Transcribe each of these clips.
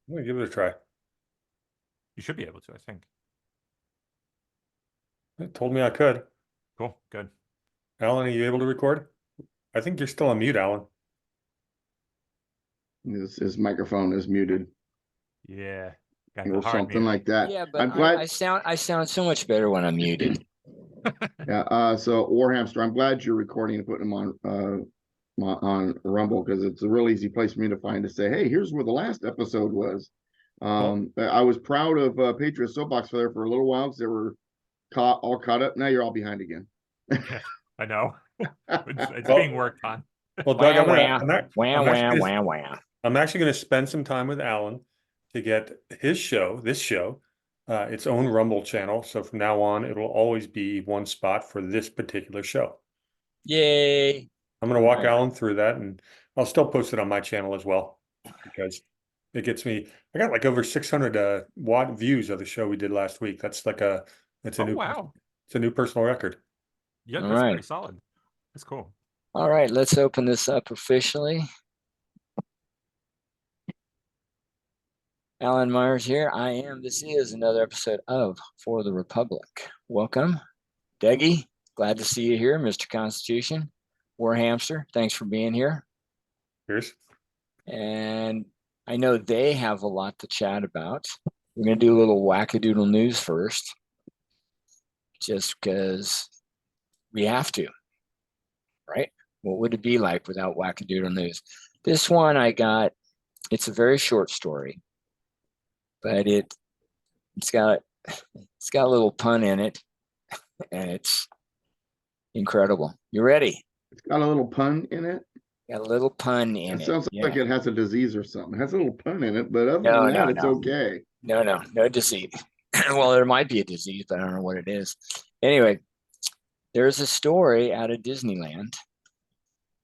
I'm gonna give it a try. You should be able to, I think. It told me I could. Cool, good. Alan, are you able to record? I think you're still on mute, Alan. His microphone is muted Yeah, got the or hard something mute. like that. Yeah, but I'm glad. I sound so much better when I'm muted. Yeah. So Warhamster, I'm glad you're recording and putting them on Rumble, because it's a real easy place for me to find to say, hey, here's where the last episode was. I was proud of Patriot Soapbox for there for a little while because they were all caught up. Now you're all behind again. Yeah, I know. It's Well- being worked on. Well, Doug, Wah. I'm actually gonna spend some time with Alan to get this show, its own Rumble channel. So from now on, it'll always be one spot for this particular show. Yay. I'm gonna walk Right. Alan through that, and I'll still post it on my channel as well because it gets me. I got like over 600 watt views of the show we did last week. That's like it's a Oh, new wow. it's a new personal record. Yeah, All that's right. pretty solid. That's cool. All right, let's open this up officially. Alan Myers here. This is another episode of For the Republic. Welcome. Deggy, glad to see you here, Mr. Constitution. Warhamster, thanks for being here. Here's And I know they have a lot to chat about. We're going to do a little wackadoodle news first, just because we have to, right? What would it be like without wackadoodle news? This one I got, it's a very short story, but it's got a little pun in it, and it's incredible. You ready? It's got a little pun in it. Got a little pun in It it. sounds like it has a disease or something. It has a little pun in it, but other No, than that, no, it's no. okay. No disease. Well, there might be a disease, but I don't know what it is. Anyway, there's a story out of Disneyland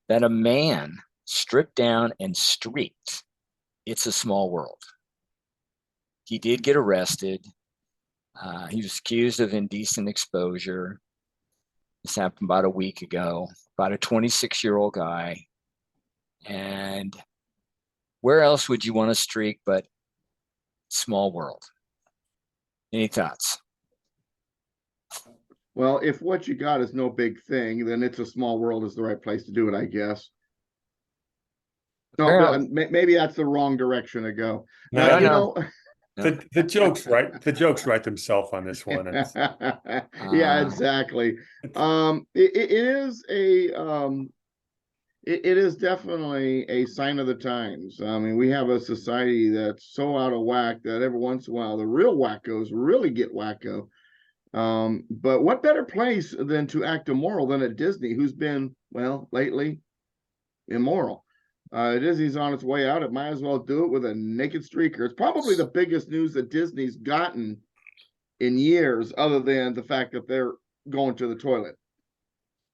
that a man stripped down and streaked It's a Small World. He did get arrested. He was accused of indecent exposure. This happened about a week ago, about a 26-year-old guy. And where else would you want to streak but Small World? Any thoughts? Well, if what you got is no big thing, then It's a Small World is the right place to do it, I guess. No, Well, maybe that's the wrong direction to go. No, Now, no. the jokes write themselves on this one. Yeah, exactly. It is definitely a sign of the times. I mean, we have a society that's so out of whack that every once in a while the real wackos really get wacko. But what better place than to act immoral than at Disney, who's been, well, lately immoral. Disney's on its way out. It might as well do it with a naked streaker. It's probably the biggest news that Disney's gotten in years, other than the fact that they're going to the toilet.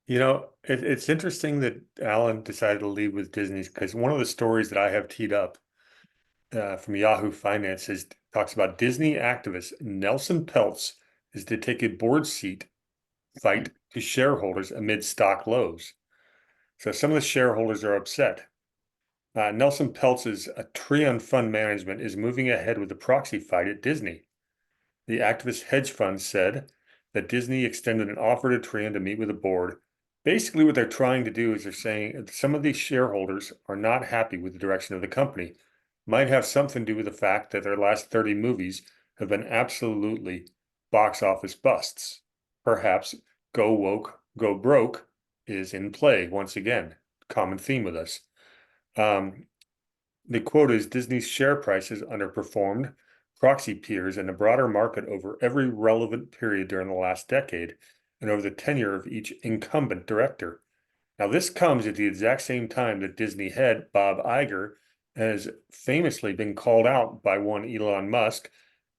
You know, it's interesting that Alan decided to leave with Disney because one of the stories that I have teed up from Yahoo Finances talks about Disney activist Nelson Peltz is to take a board seat fight to shareholders amid stock lows. So some of the shareholders are upset. Nelson Peltz's Trion Fund Management is moving ahead with the proxy fight at Disney. The activist hedge fund said that Disney extended an offer to Trion to meet with the board. Basically, what they're trying to do is they're saying some of these shareholders are not happy with the direction of the company. Might have something to do with the fact that their last 30 movies have been absolutely box office busts. Perhaps go woke, go broke is in play once again. Common theme with us. The quote is Disney's share prices underperformed proxy peers in the broader market over every relevant period during the last decade and over the tenure of each incumbent director. Now, this comes at the exact same time that Disney head Bob Iger has famously been called out by one Elon Musk,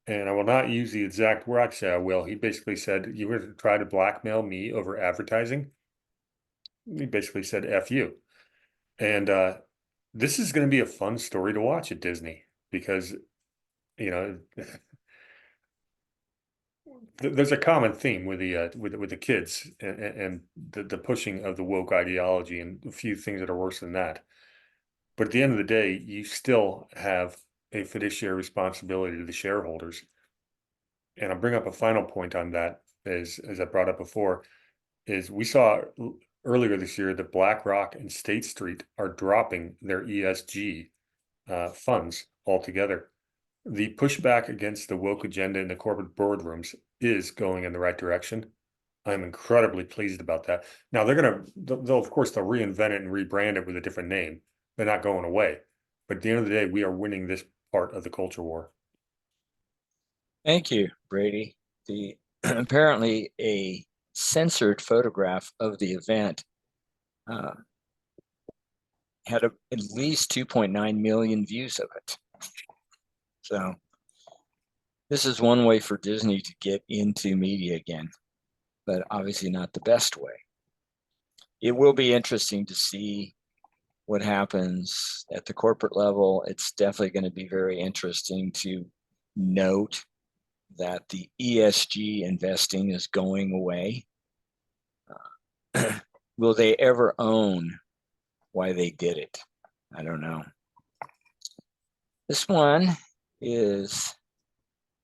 and I will not use the exact word. Actually, I will. He basically said, "You were to try to blackmail me over advertising." He basically said, "F you." And this is going to be a fun story to watch at Disney because, you know, there's a common theme with the kids and the pushing of the woke ideology and a few things that are worse than that. But at the end of the day, you still have a fiduciary responsibility to the shareholders. And I'll bring up a final point on that, as I brought up before, is we saw earlier this year that BlackRock and State Street are dropping their ESG funds altogether. The pushback against the woke agenda in the corporate boardrooms is going in the right direction. I'm incredibly pleased about that. Now they'll of course they'll reinvent it and rebrand it with a different name. They're not going away. But at the end of the day, we are winning this part of the culture war. Thank you, Brady. The apparently a censored photograph of the event had at least 2.9 million views of it. So this is one way for Disney to get into media again, but obviously not the best way. It will be interesting to see what happens at the corporate level. It's definitely going to be very interesting to note that the ESG investing is going away. Will they ever own why they did it? I don't know. This one is,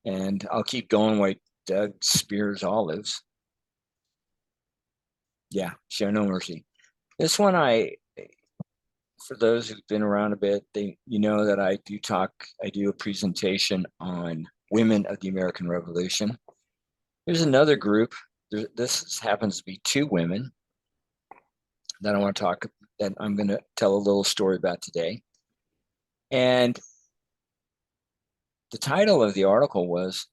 and I'll keep going while Doug spears olives. Yeah, show no mercy. This one, for those who've been around a bit, you know that I do a presentation on women of the American Revolution. There's another group. This happens to be two women that I'm going to tell a little story about today. And the title of the article was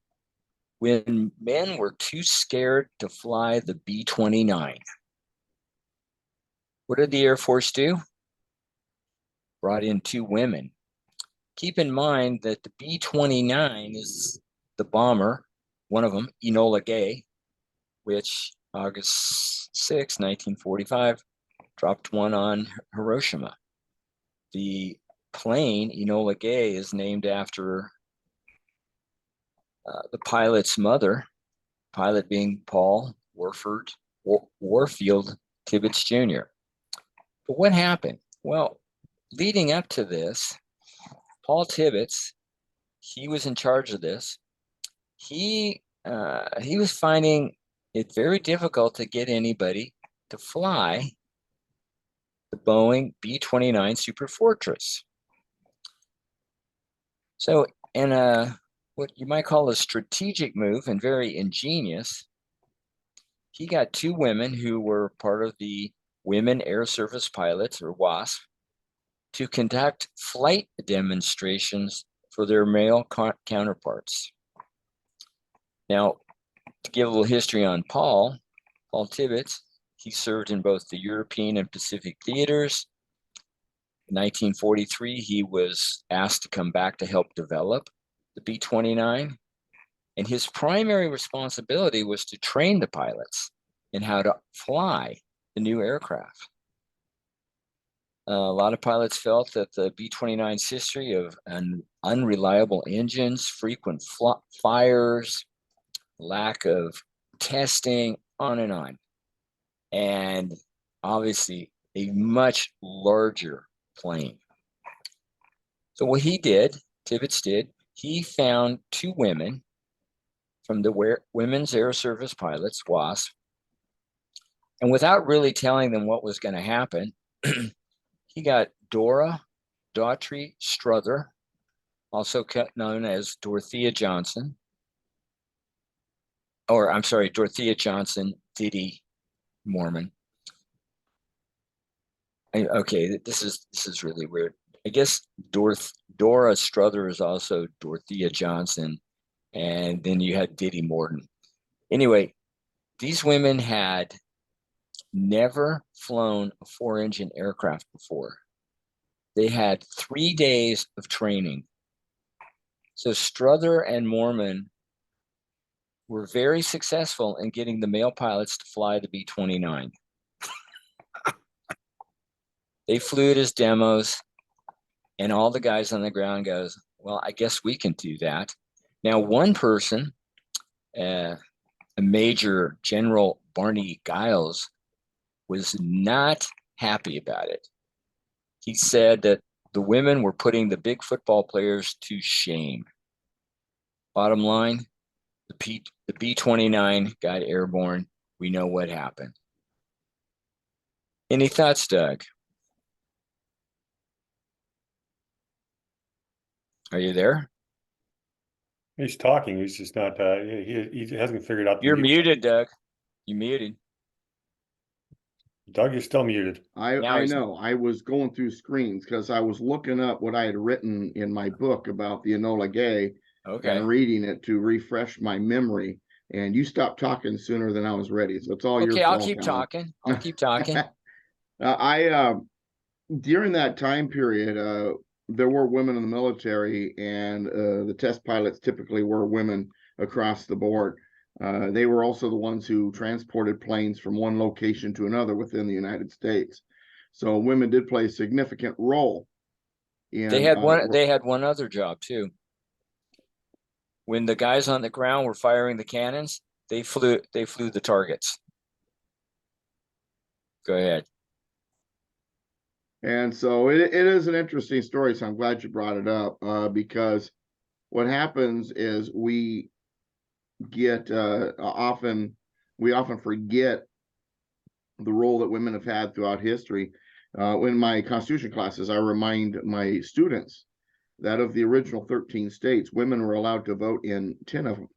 "When Men Were Too Scared to Fly the B-29." What did the Air Force do? Brought in two women. Keep in mind that the B-29 is the bomber, one of them, Enola Gay, which August 6, 1945, dropped one on Hiroshima. The plane, Enola Gay, is named after the pilot's mother, pilot being Paul Warfield Tibbets Jr. But what happened? Well, leading up to this, Paul Tibbets, he was in charge of this. He was finding it very difficult to get anybody to fly the Boeing B-29 Super Fortress. So, in what you might call a strategic move and very ingenious, he got two women who were part of the Women Air Service Pilots, or WASP, to conduct flight demonstrations for their male counterparts. Now, to give a little history on Paul Tibbets, he served in both the European and Pacific theaters. In 1943, he was asked to come back to help develop the B-29, and his primary responsibility was to train the pilots in how to fly the new aircraft. A lot of pilots felt that the B-29's history of unreliable engines, frequent fires, lack of testing, on and on. And obviously a much larger plane. So what he did, Tibbets did, he found two women from the Women's Air Service Pilots, WASP, and without really telling them what was going to happen, he got Dora Daughtry Strother, also known as Dorothea Johnson, Dorothea Johnson Diddy Mormon. Okay, this is really weird. I guess Dora Strother is also Dorothea Johnson, and then you had Diddy Morton. Anyway, these women had never flown a 4-engine aircraft before. They had 3 days of training. So Strother and Mormon were very successful in getting the male pilots to fly the B-29. They flew it as demos, and all the guys on the ground goes, well, I guess we can do that. Now, one person, a Major General Barney Giles, was not happy about it. He said that the women were putting the big football players to shame. Bottom line, the B-29 got airborne. We know what happened. Any thoughts, Doug? Are you there? He's talking. He's just not. He hasn't figured out. You're muted, Doug. You muted. Doug, you're still muted. Now I he's- know. I was going through screens because I was looking up what I had written in my book about the Enola Gay Okay. and reading it to refresh my memory. And you stopped talking sooner than I was ready. So it's all your Okay, fault. I'll keep Alan. talking. I'll keep talking. During that time period, there were women in the military, and the test pilots typically were women across the board. They were also the ones who transported planes from one location to another within the United States. So women did play a significant role. They had one other job too. When the guys on the ground were firing the cannons, they flew the targets. Go ahead. And so it is an interesting story. So I'm glad you brought it up because what happens is we often forget the role that women have had throughout history. In my Constitution classes, I remind my students that of the original 13 states, women were allowed to vote in 10 of them.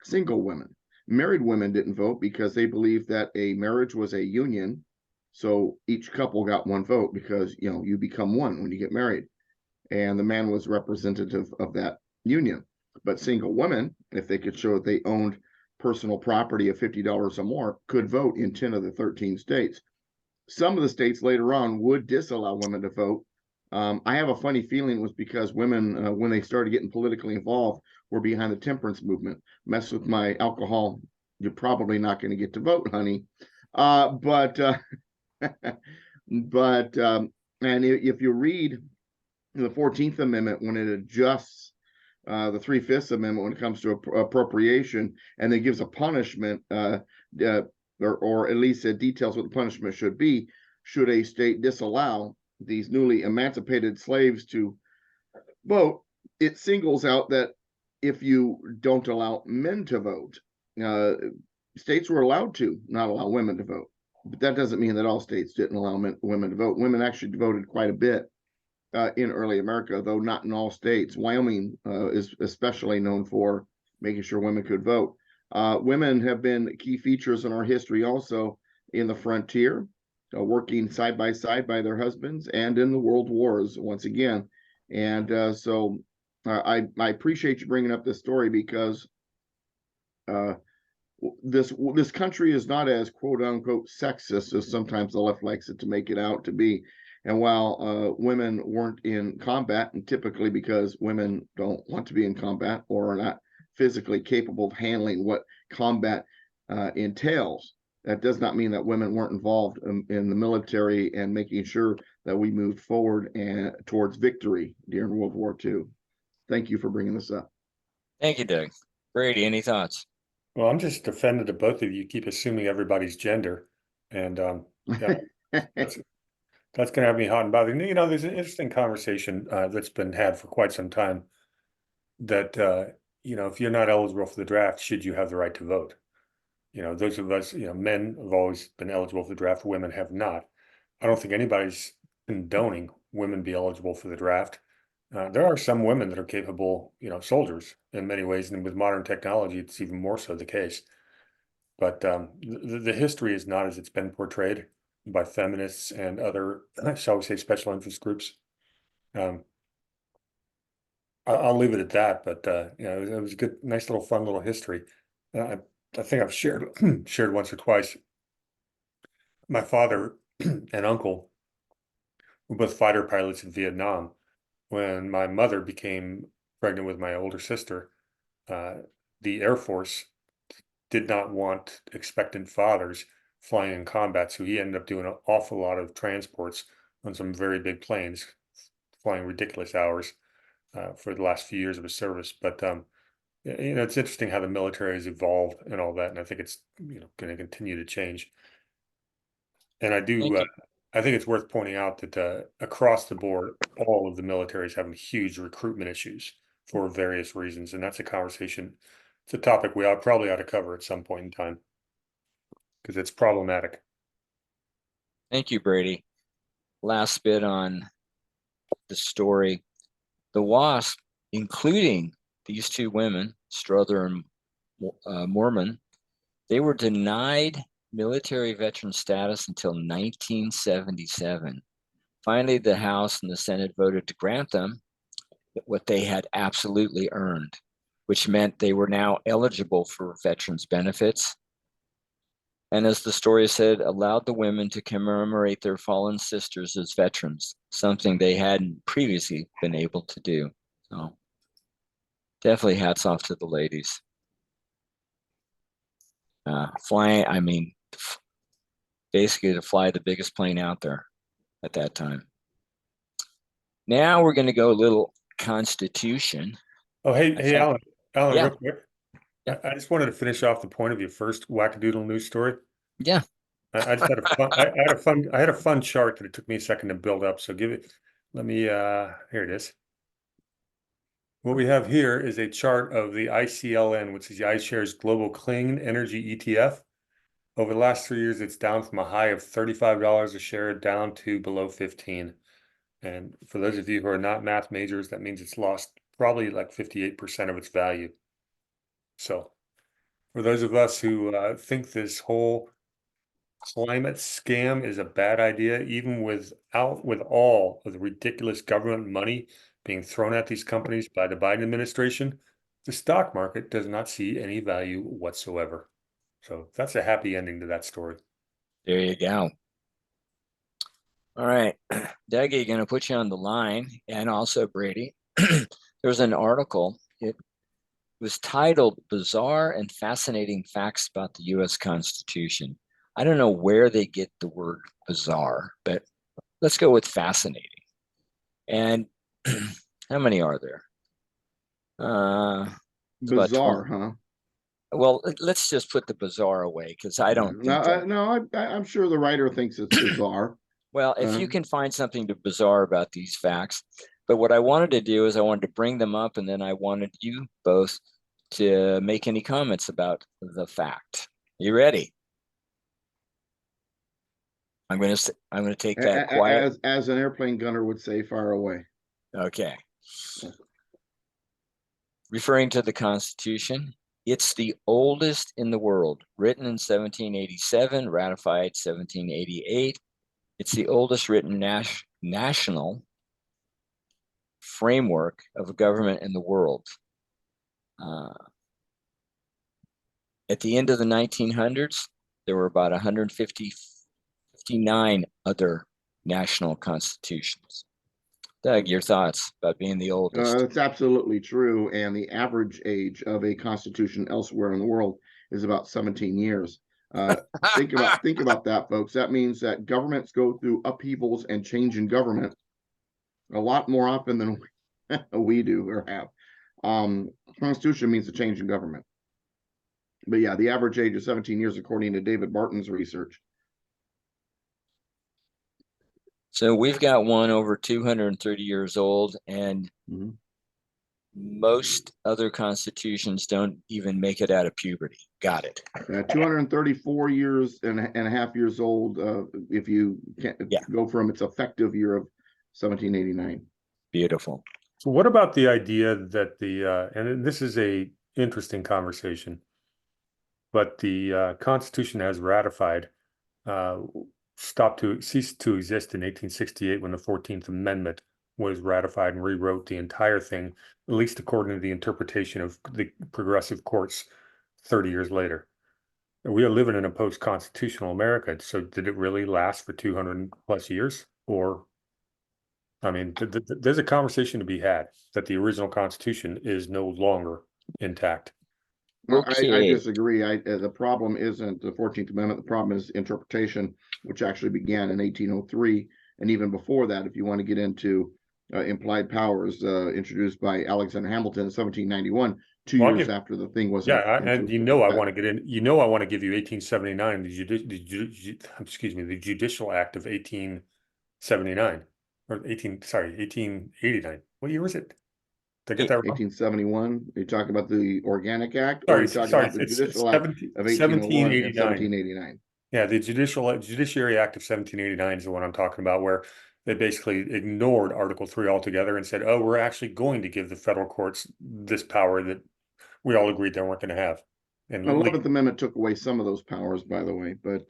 Single women. Married women didn't vote because they believed that a marriage was a union. So each couple got one vote because, you become one when you get married. And the man was representative of that union. But single women, if they could show that they owned personal property of $50 or more, could vote in 10 of the 13 states. Some of the states later on would disallow women to vote. I have a funny feeling it was because women, when they started getting politically involved, were behind the temperance movement. Mess with my alcohol, you're probably not going to get to vote, honey. But if you read the 14th Amendment, when it adjusts the 3/5 Amendment when it comes to appropriation, and it gives a punishment, or at least it details what the punishment should be, should a state disallow these newly emancipated slaves to vote, it singles out that if you don't allow men to vote, states were allowed to not allow women to vote. But that doesn't mean that all states didn't allow women to vote. Women actually voted quite a bit in early America, though not in all states. Wyoming is especially known for making sure women could vote. Women have been key features in our history also in the frontier, working side by side by their husbands, and in the world wars once again. And so I appreciate you bringing up this story because this country is not as quote unquote sexist as sometimes the left likes it to make it out to be. And while women weren't in combat, and typically because women don't want to be in combat or are not physically capable of handling what combat entails, that does not mean that women weren't involved in the military and making sure that we moved forward and towards victory during World War II. Thank you for bringing this up. Thank you, Doug. Brady, any thoughts? Well, I'm just offended that both of you keep assuming everybody's gender, and yeah, that's going to have me hot and bothered. There's an interesting conversation that's been had for quite some time that if you're not eligible for the draft, should you have the right to vote? Those of us, men have always been eligible for the draft, women have not. I don't think anybody's condoning women be eligible for the draft. There are some women that are capable, soldiers in many ways, and with modern technology, it's even more so the case. But the history is not as it's been portrayed by feminists and other, shall we say, special interest groups. I'll leave it at that. But it was a good, nice little, fun little history. I think I've shared once or twice. My father and uncle were both fighter pilots in Vietnam. When my mother became pregnant with my older sister, the Air Force did not want expectant fathers flying in combat, so he ended up doing an awful lot of transports on some very big planes, flying ridiculous hours for the last few years of his service. But it's interesting how the military has evolved and all that, and I think it's going to continue to change. And I do I think it's worth pointing out that across the board, all of the military is having huge recruitment issues for various reasons, and that's a conversation. It's a topic we probably ought to cover at some point in time because it's problematic. Thank you, Brady. Last bit on the story. The WASP, including these two women, Strother and Mormon, they were denied military veteran status until 1977. Finally, the House and the Senate voted to grant them what they had absolutely earned, which meant they were now eligible for veterans benefits. And as the story said, allowed the women to commemorate their fallen sisters as veterans, something they hadn't previously been able to do. So definitely hats off to the ladies. Flying, basically to fly the biggest plane out there at that time. Now we're going to go a little Constitution. Oh, hey, Alan, Yeah. real quick. Yeah. I just wanted to finish off the point of your first wackadoodle news story. Yeah. I just had a fun, I had a fun chart that it took me a second to build up. So here it is. What we have here is a chart of the ICLN, which is the iShares Global Clean Energy ETF. Over the last 3 years, it's down from a high of $35 a share down to below 15. And for those of you who are not math majors, that means it's lost probably like 58% of its value. So for those of us who think this whole climate scam is a bad idea, even with all of the ridiculous government money being thrown at these companies by the Biden administration, the stock market does not see any value whatsoever. So that's a happy ending to that story. There you go. All right, Dougie, going to put you on the line, and also Brady. There's an article. It was titled "Bizarre and Fascinating Facts About the U.S. Constitution." I don't know where they get the word bizarre, but let's go with fascinating. And how many are there? Bizarre, huh? Well, let's just put the bizarre away because I don't think I'm sure the writer thinks it's bizarre. Well, if you can find something bizarre about these facts, but what I wanted to do is I wanted to bring them up, and then I wanted you both to make any comments about the fact. You ready? I'm going to take that quiet. As an airplane gunner would say, fire away. Okay. Referring to the Constitution, it's the oldest in the world, written in 1787, ratified 1788. It's the oldest written national framework of a government in the world. At the end of the 1900s, there were about 159 other national constitutions. Doug, your thoughts about being the oldest? That's absolutely true. And the average age of a constitution elsewhere in the world is about 17 years. Think about that, folks. That means that governments go through upheavals and change in government a lot more often than we do or have. Constitution means a change in government. But yeah, the average age is 17 years, according to David Barton's research. So we've got one over 230 years old, and most other constitutions don't even make it out of puberty. Got it. 234 years and a half years old if you go from its effective year of 1789. Beautiful. So what about the idea that and this is a interesting conversation, but the Constitution has ratified ceased to exist in 1868 when the 14th Amendment was ratified and rewrote the entire thing, at least according to the interpretation of the progressive courts 30 years later. We are living in a post-constitutional America, so did it really last for 200 plus years? Or, I mean, there's a conversation to be had that the original Constitution is no longer intact. Okay. I disagree. The problem isn't the 14th Amendment. The problem is interpretation, which actually began in 1803. And even before that, if you want to get into implied powers introduced by Alexander Hamilton in 1791, two Well, I'll years give- after the thing was Yeah, into and you know I effect. want to get in. You know I want to give you 1879, excuse me, the Judicial Act of 1879 or 1889. What year was it? Did I get that wrong? 1871. Are you talking about the Organic Act, or are Sorry, you talking sorry, about the it's Judicial Act 17 of 1801 and 1789. 1789? Yeah, the Judiciary Act of 1789 is the one I'm talking about, where they basically ignored Article 3 altogether and said, oh, we're actually going to give the federal courts this power that we all agreed they weren't going to have. And The 11th Amendment took away some of those powers, by the way, but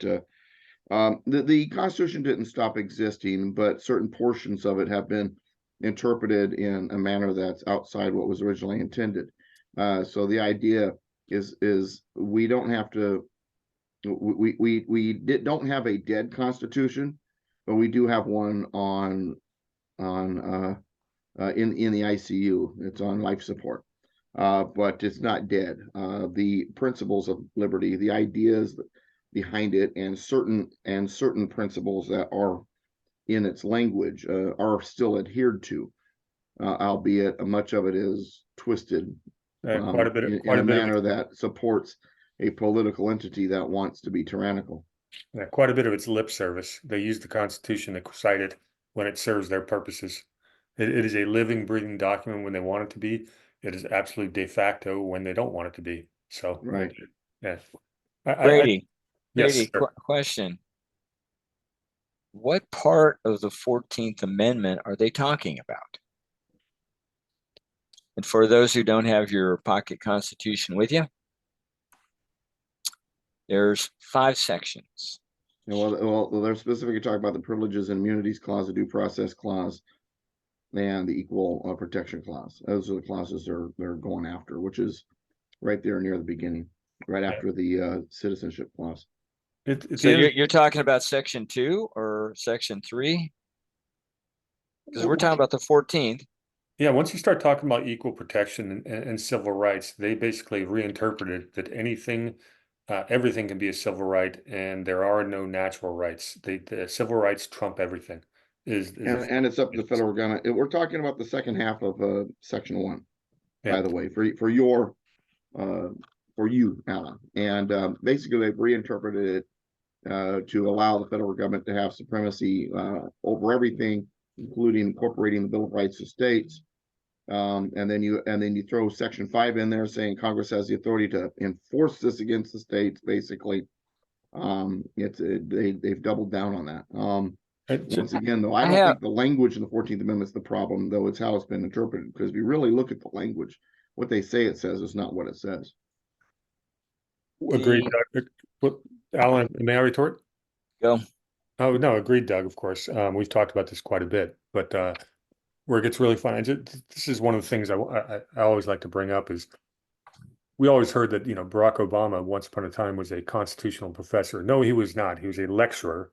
the Constitution didn't stop existing, but certain portions of it have been interpreted in a manner that's outside what was originally intended. So the idea is we don't have to, don't have a dead Constitution, but we do have one on in the ICU. It's on life support. But it's not dead. The principles of liberty, the ideas behind it, and certain principles that are in its language are still adhered to, albeit much of it is twisted quite a bit, in a manner that supports a political entity that wants to be tyrannical. quite a bit of its lip service. They use the Constitution to cite it when it serves their purposes. It is a living, breathing document when they want it to be. It is absolutely de facto when they don't want it to be. So, right. Yeah. Brady, Yes, question. What part of the 14th Amendment are they talking about? And for those who don't have your pocket Constitution with you, there's 5 sections. Well, they're specifically talking about the Privileges and Immunities Clause, the Due Process Clause, and the Equal Protection Clause. Those are the clauses they're going after, which is right there near the beginning, right after the Citizenship Clause. So you're talking about Section 2 or Section 3? Because we're talking about the 14th. Yeah, once you start talking about equal protection and civil rights, they basically reinterpreted that everything can be a civil right, and there are no natural rights. The civil rights trump everything. And it's up to the federal government. We're talking about the second half of Section 1, by the way, for you, Alan. And basically, they've reinterpreted it to allow the federal government to have supremacy over everything, including incorporating the Bill of Rights of States. And then you throw Section 5 in there, saying Congress has the authority to enforce this against the states. Basically, they've doubled down on that. Once again, though, I don't think the language in the 14th Amendment is the problem, though. It's how it's been interpreted. Because if you really look at the language, what they say it says is not what it says. Agreed, Doug. Alan, may I retort? Go. Oh no, agreed, Doug. Of course, we've talked about this quite a bit, but where it gets really fun. This is one of the things I always like to bring up is we always heard that Barack Obama once upon a time was a constitutional professor. No, he was not. He was a lecturer.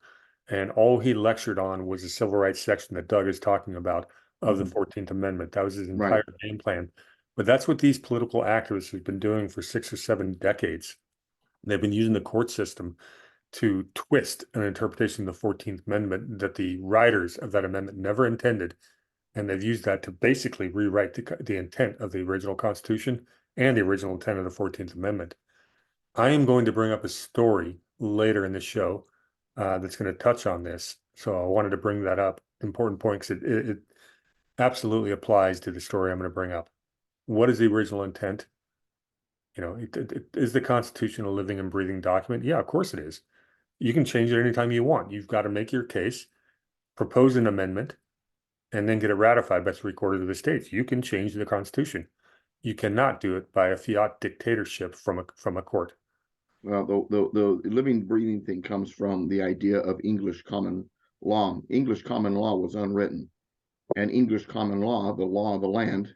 And all he lectured on was the civil rights section that Doug is talking about of the 14th Amendment. That was his entire game plan. But that's what these political activists have been doing for 6 or 7 decades. They've been using the court system to twist an interpretation of the 14th Amendment that the writers of that amendment never intended. And they've used that to basically rewrite the intent of the original Constitution and the original intent of the 14th Amendment. I am going to bring up a story later in the show that's going to touch on this. So I wanted to bring that up. Important point, because it absolutely applies to the story I'm going to bring up. What is the original intent? Is the Constitution a living and breathing document? Yeah, of course it is. You can change it anytime you want. You've got to make your case, propose an amendment, and then get it ratified by 3/4 of the states. You can change the Constitution. You cannot do it by a fiat dictatorship from a court. Well, the living, breathing thing comes from the idea of English common law. English common law was unwritten, and English common law, the law of the land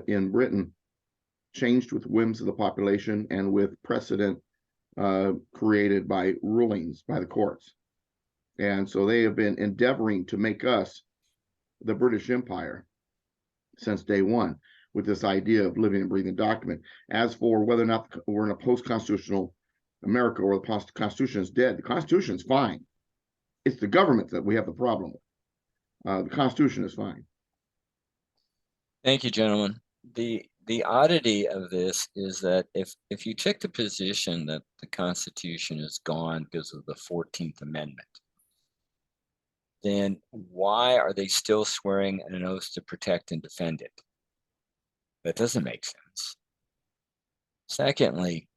in Britain, changed with whims of the population and with precedent created by rulings by the courts. And so they have been endeavoring to make us the British Empire since day one, with this idea of living and breathing document. As for whether or not we're in a post-constitutional America or the Constitution is dead, the Constitution is fine. It's the government that we have the problem with. The Constitution is fine. Thank you, gentlemen. The oddity of this is that if you took the position that the Constitution is gone because of the 14th Amendment, then why are they still swearing an oath to protect and defend it? That doesn't make sense. Secondly,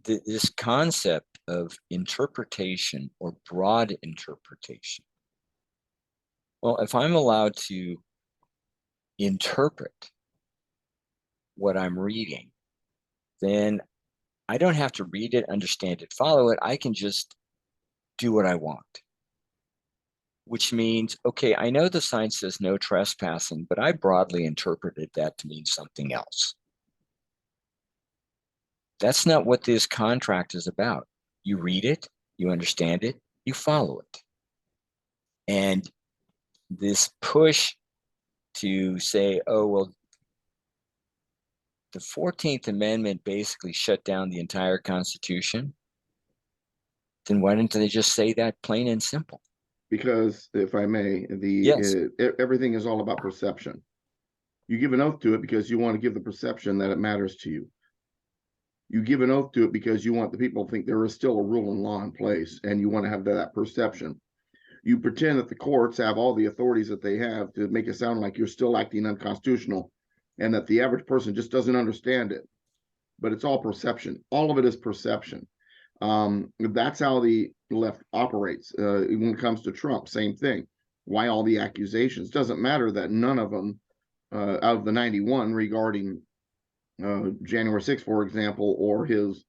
this concept of interpretation or broad interpretation. Well, if I'm allowed to interpret what I'm reading, then I don't have to read it, understand it, follow it. I can just do what I want. Which means, okay, I know the sign says no trespassing, but I broadly interpreted that to mean something else. That's not what this contract is about. You read it, you understand it, you follow it. And this push to say, oh, well, the 14th Amendment basically shut down the entire Constitution, then why didn't they just say that plain and simple? Because if I may, Yes. Everything is all about perception. You give an oath to it because you want to give the perception that it matters to you. You give an oath to it because you want the people to think there is still a rule and law in place, and you want to have that perception. You pretend that the courts have all the authorities that they have to make it sound like you're still acting unconstitutional, and that the average person just doesn't understand it. But it's all perception. All of it is perception. That's how the left operates. When it comes to Trump, same thing. Why all the accusations? Doesn't matter that none of them, out of the 91 regarding January 6th, for example, or his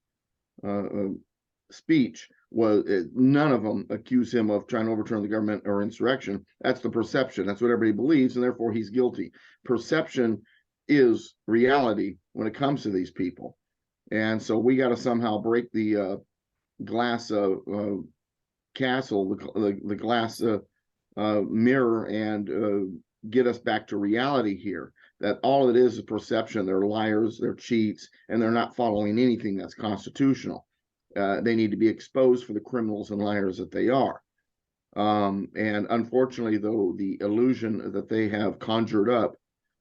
speech, was none of them accuse him of trying to overturn the government or insurrection. That's the perception. That's what everybody believes, and therefore he's guilty. Perception is reality when it comes to these people. And so we got to somehow break the glass castle, the glass mirror, and get us back to reality here. That all it is perception. They're liars, they're cheats, and they're not following anything that's constitutional. They need to be exposed for the criminals and liars that they are. And unfortunately, though, the illusion that they have conjured up,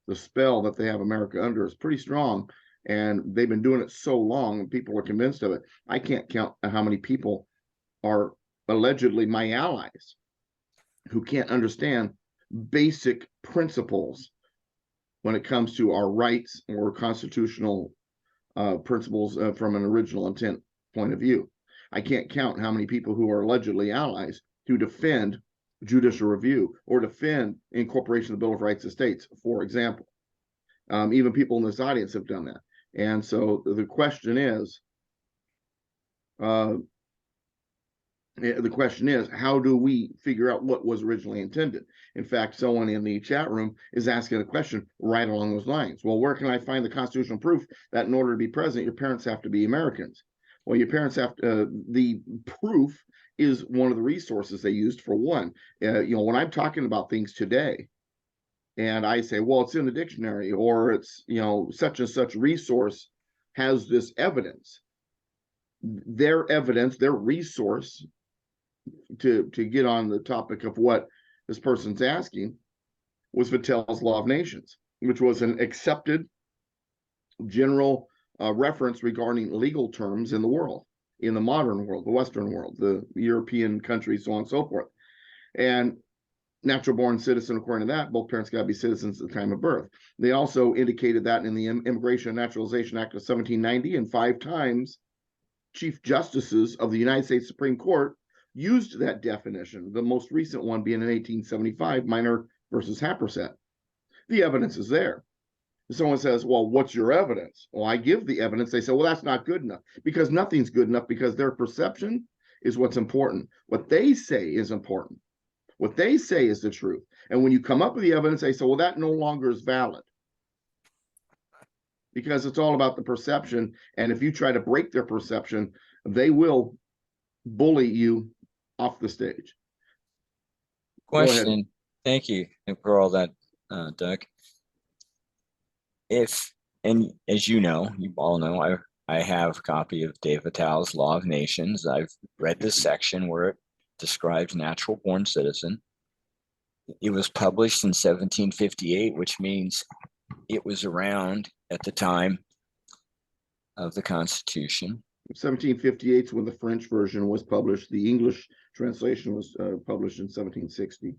the spell that they have America under, is pretty strong. And they've been doing it so long, and people are convinced of it. I can't count how many people are allegedly my allies who can't understand basic principles when it comes to our rights or constitutional principles from an original intent point of view. I can't count how many people who are allegedly allies who defend judicial review or defend incorporation of the Bill of Rights of States, for example. Even people in this audience have done that. And so the question is, how do we figure out what was originally intended? In fact, someone in the chat room is asking a question right along those lines. Well, where can I find the constitutional proof that in order to be president, your parents have to be Americans? Well, your parents have to, the proof is one of the resources they used for one. When I'm talking about things today, and I say, well, it's in the dictionary, or it's, such and such resource has this evidence. Their evidence, their resource to get on the topic of what this person's asking was Vattel's Law of Nations, which was an accepted general reference regarding legal terms in the world, in the modern world, the Western world, the European countries, so on and so forth. And natural born citizen, according to that, both parents got to be citizens at the time of birth. They also indicated that in the Immigration and Naturalization Act of 1790, and 5 times Chief Justices of the United States Supreme Court used that definition, the most recent one being in 1875, Minor versus Happersett. The evidence is there. Someone says, well, what's your evidence? Well, I give the evidence. They say, well, that's not good enough, because nothing's good enough, because their perception is what's important. What they say is important. What they say is the truth. And when you come up with the evidence, they say, well, that no longer is valid, because it's all about the perception. And if you try to break their perception, they will bully you off the stage. Question. Thank you for all that, Doug. And as you know, you all know, I have a copy of Dave Vattel's Law of Nations. I've read this section where it describes natural born citizen. It was published in 1758, which means it was around at the time of the Constitution. 1758 is when the French version was published. The English translation was published in 1760.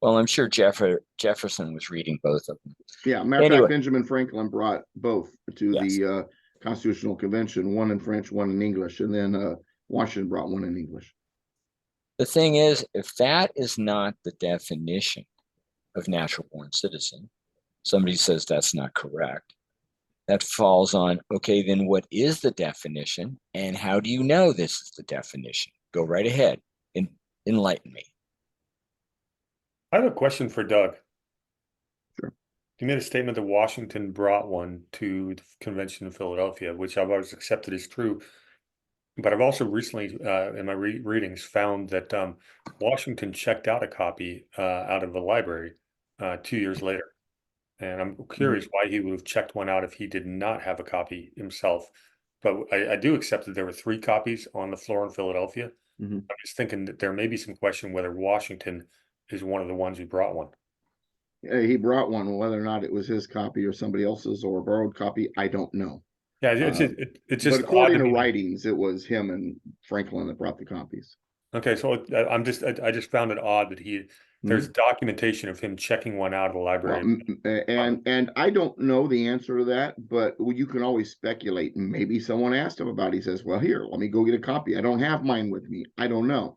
Well, I'm sure Jefferson was reading both of them. Yeah, matter of Anyway. fact, Benjamin Franklin brought both to Yes. the Constitutional Convention, one in French, one in English, and then Washington brought one in English. The thing is, if that is not the definition of natural born citizen, somebody says that's not correct. That falls on, okay, then what is the definition? And how do you know this is the definition? Go right ahead and enlighten me. I have a question for Doug. Sure. You made a statement that Washington brought one to the convention in Philadelphia, which I've always accepted as true. But I've also recently, in my readings, found that Washington checked out a copy out of the library 2 years later. And I'm curious why he would have checked one out if he did not have a copy himself. But I do accept that there were 3 copies on the floor in Philadelphia. Mhm. I'm just thinking that there may be some question whether Washington is one of the ones who brought one. He brought one, whether or not it was his copy or somebody else's or a borrowed copy, I don't know. Yeah, it's just But according odd to me that- writings, it was him and Franklin that brought the copies. Okay, so I just found it odd that there's documentation of him checking one out of the Well, library. and I don't know the answer to that, but you can always speculate. Maybe someone asked him about it. He says, well, here, let me go get a copy. I don't have mine with me. I don't know.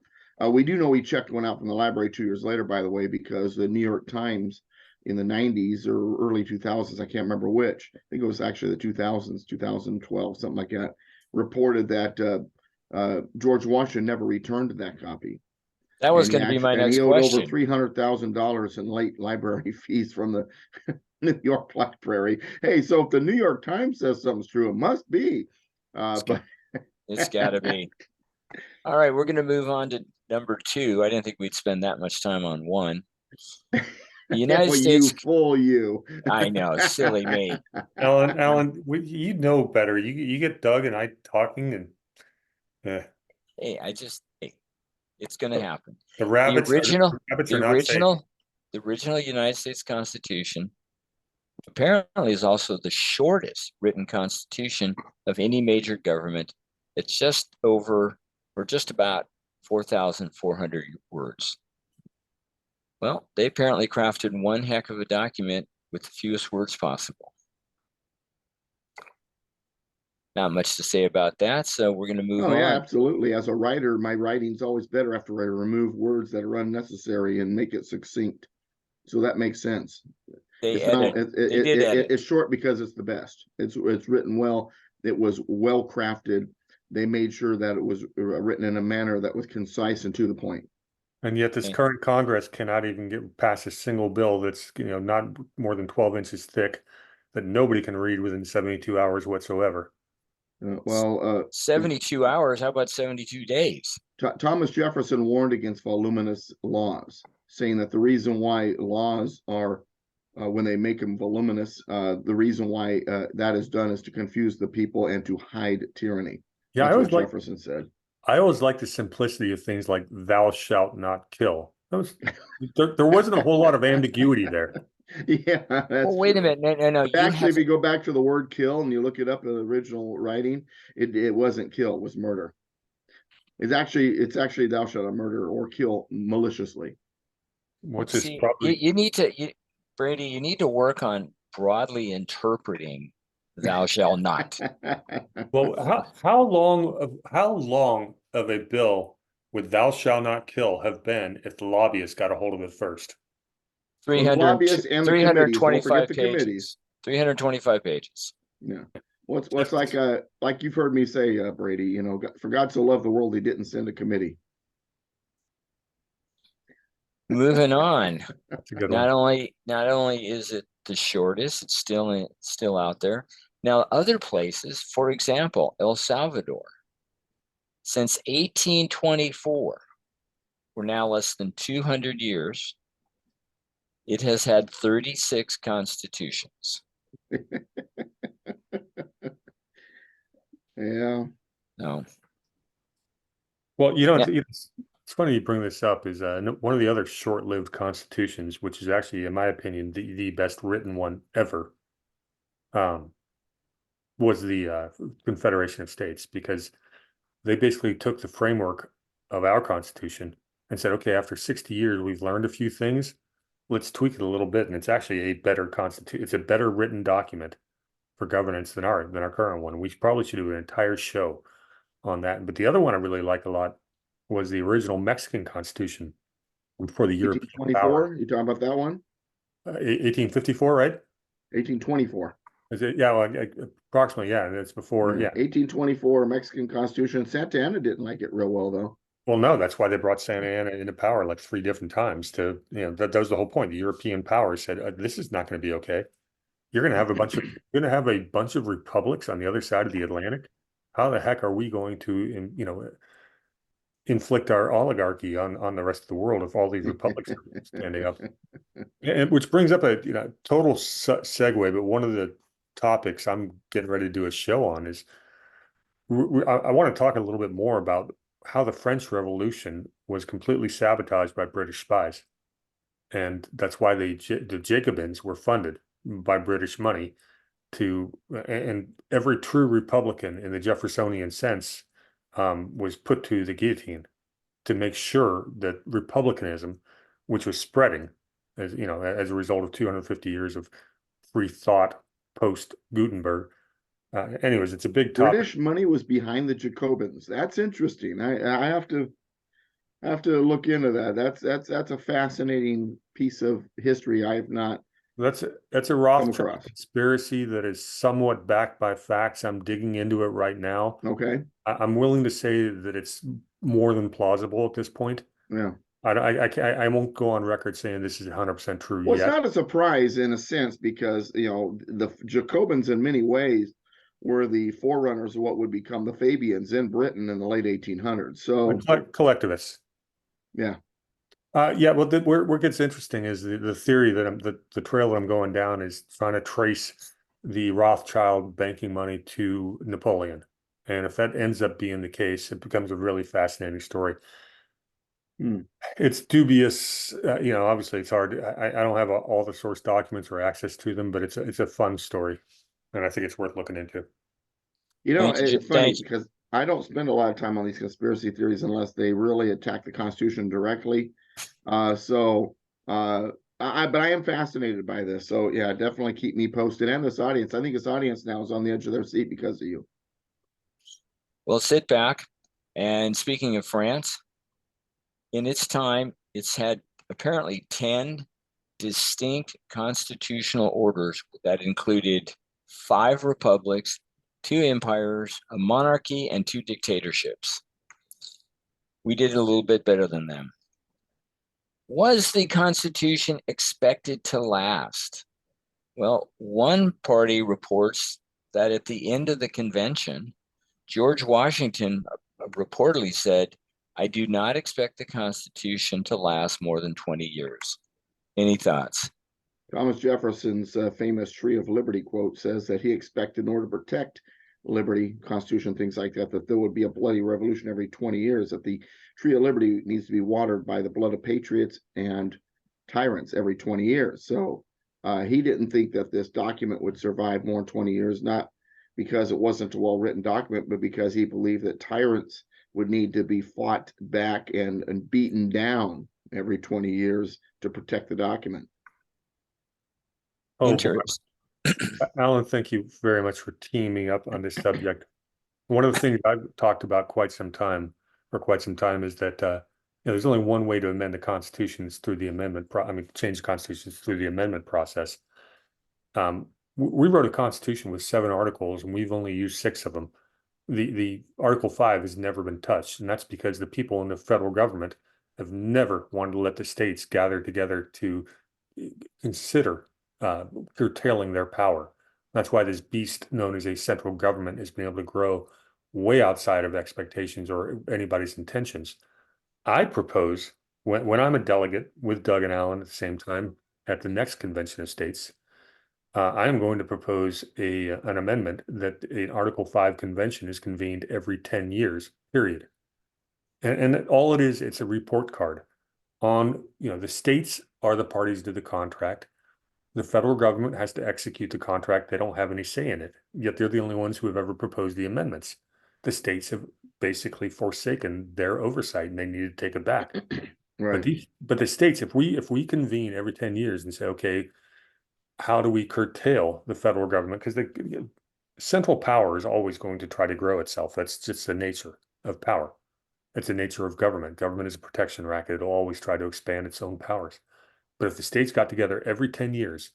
We do know he checked one out from the library 2 years later, by the way, because the New York Times in the 90s or early 2000s, I can't remember which, I think it was actually the 2000s, 2012, something like that, reported that George Washington never returned that copy. That was And he going to be my actually- next and he owed question. over $300,000 in late library fees from the New York Library. Hey, so if the New York Times says something's true, it must be. But It's got to be. All right, we're going to move on to number 2. I didn't think we'd spend that much time on 1. The United well, States. you fool you. I know, silly me. Alan, you know better. You get Doug and I talking, and Hey, it's going to happen. the rabbits. The original not safe. the original United States Constitution apparently is also the shortest written constitution of any major government. It's just about 4,400 words. Well, they apparently crafted one heck of a document with the fewest words possible. Not much to say about that, so we're going to move on. Yeah, absolutely. As a writer, my writing's always better after I remove words that are unnecessary and make it succinct. So that makes sense. It's short because it's the best. It's written well. It was well crafted. They made sure that it was written in a manner that was concise and to the point. And yet this current Congress cannot even get past a single bill that's not more than 12 inches thick that nobody can read within 72 hours whatsoever. 72 hours. How about 72 days? Thomas Jefferson warned against voluminous laws, saying that the reason why laws are, when they make them voluminous, the reason why that is done is to confuse the people and to hide tyranny. Yeah, That's what Jefferson said. I always like the simplicity of things like "thou shalt not kill." There wasn't a whole lot of ambiguity there. Yeah. Well, wait a minute. No. Actually, if you go back to the word "kill" and you look it up in the original writing, it wasn't kill; it was murder. It's actually "thou shalt not murder or kill maliciously." Which is probably you need to, Brady. You need to work on broadly interpreting "thou shalt not." Well, how long of a bill would "thou shalt not kill" have been if the lobbyists got a hold of it first? 325 pages. 325 pages. Yeah. What's like you've heard me say, Brady, for God so loved the world, he didn't send a committee. Moving on. That's a good Not one. only is it the shortest, it's still out there. Now, other places, for example, El Salvador, since 1824, we're now less than 200 years. It has had 36 constitutions. Yeah. No. Well, It's funny you bring this up is one of the other short-lived constitutions, which is actually, in my opinion, the best written one ever, was the Confederation of States, because they basically took the framework of our Constitution and said, okay, after 60 years, we've learned a few things. Let's tweak it a little bit, and it's actually a better constitution. It's a better written document for governance than our current one. We probably should do an entire show on that. But the other one I really like a lot was the original Mexican Constitution before the European power. 1824, you talking about that one? 1854, right? 1824. Is it? Yeah, well, approximately. Yeah, that's before. Yeah. 1824 Mexican Constitution. Santa Anna didn't like it real well, though. Well, no, that's why they brought Santa Anna into power like 3 different times to, that was the whole point. The European powers said, this is not going to be okay. You're going to have a bunch of republics on the other side of the Atlantic. How the heck are we going to, inflict our oligarchy on the rest of the world if all these republics are standing up? And which brings up a total segue, but one of the topics I'm getting ready to do a show on is I want to talk a little bit more about how the French Revolution was completely sabotaged by British spies. And that's why the Jacobins were funded by British money and every true Republican in the Jeffersonian sense was put to the guillotine to make sure that republicanism, which was spreading as a result of 250 years of free thought post Gutenberg. Anyways, it's a big topic. British money was behind the Jacobins. That's interesting. I have to look into that. That's a fascinating piece of history I have not. That's a Rothschild conspiracy that is somewhat backed by facts. I'm digging into it right now. Okay. I'm willing to say that it's more than plausible at this point. Yeah. I won't go on record saying this is 100% true Well, yet. it's not a surprise in a sense because the Jacobins in many ways were the forerunners of what would become the Fabians in Britain in the late 1800s. So collectivists. Yeah. Yeah. Well, where it gets interesting is the theory that the trail that I'm going down is trying to trace the Rothschild banking money to Napoleon. And if that ends up being the case, it becomes a really fascinating story. It's dubious, obviously it's hard. I don't have all the source documents or access to them, but it's a fun story. And I think it's worth looking into. It's funny because I don't spend a lot of time on these conspiracy theories unless they really attack the Constitution directly. But I am fascinated by this. So yeah, definitely keep me posted. And this audience, I think this audience now is on the edge of their seat because of you. Well, sit back. And speaking of France, in its time, it's had apparently 10 distinct constitutional orders that included 5 republics, 2 empires, a monarchy, and 2 dictatorships. We did a little bit better than them. Was the Constitution expected to last? Well, one party reports that at the end of the convention, George Washington reportedly said, "I do not expect the Constitution to last more than 20 years." Any thoughts? Thomas Jefferson's famous Tree of Liberty quote says that he expected, in order to protect liberty, Constitution, things like that, that there would be a bloody revolution every 20 years, that the Tree of Liberty needs to be watered by the blood of patriots and tyrants every 20 years. So he didn't think that this document would survive more than 20 years, not because it wasn't a well-written document, but because he believed that tyrants would need to be fought back and beaten down every 20 years to protect the document. Alan, thank you very much for teaming up on this subject. One of the things I've talked about quite some time is that there's only one way to amend the Constitution is through the amendment. Change the Constitution through the amendment process. We wrote a Constitution with 7 articles, and we've only used 6 of them. The Article 5 has never been touched, and that's because the people in the federal government have never wanted to let the states gather together to consider curtailing their power. That's why this beast known as a central government has been able to grow way outside of expectations or anybody's intentions. I propose, when I'm a delegate with Doug and Alan at the same time at the next convention of states, I am going to propose an amendment that an Article 5 convention is convened every 10 years, period. And all it is, it's a report card on, the states are the parties to the contract. The federal government has to execute the contract. They don't have any say in it, yet they're the only ones who have ever proposed the amendments. The states have basically forsaken their oversight and they need to take it back. Right. But the states, if we convene every 10 years and say, okay, how do we curtail the federal government? Because the central power is always going to try to grow itself. That's just the nature of power. It's the nature of government. Government is a protection racket. It'll always try to expand its own powers. But if the states got together every 10 years,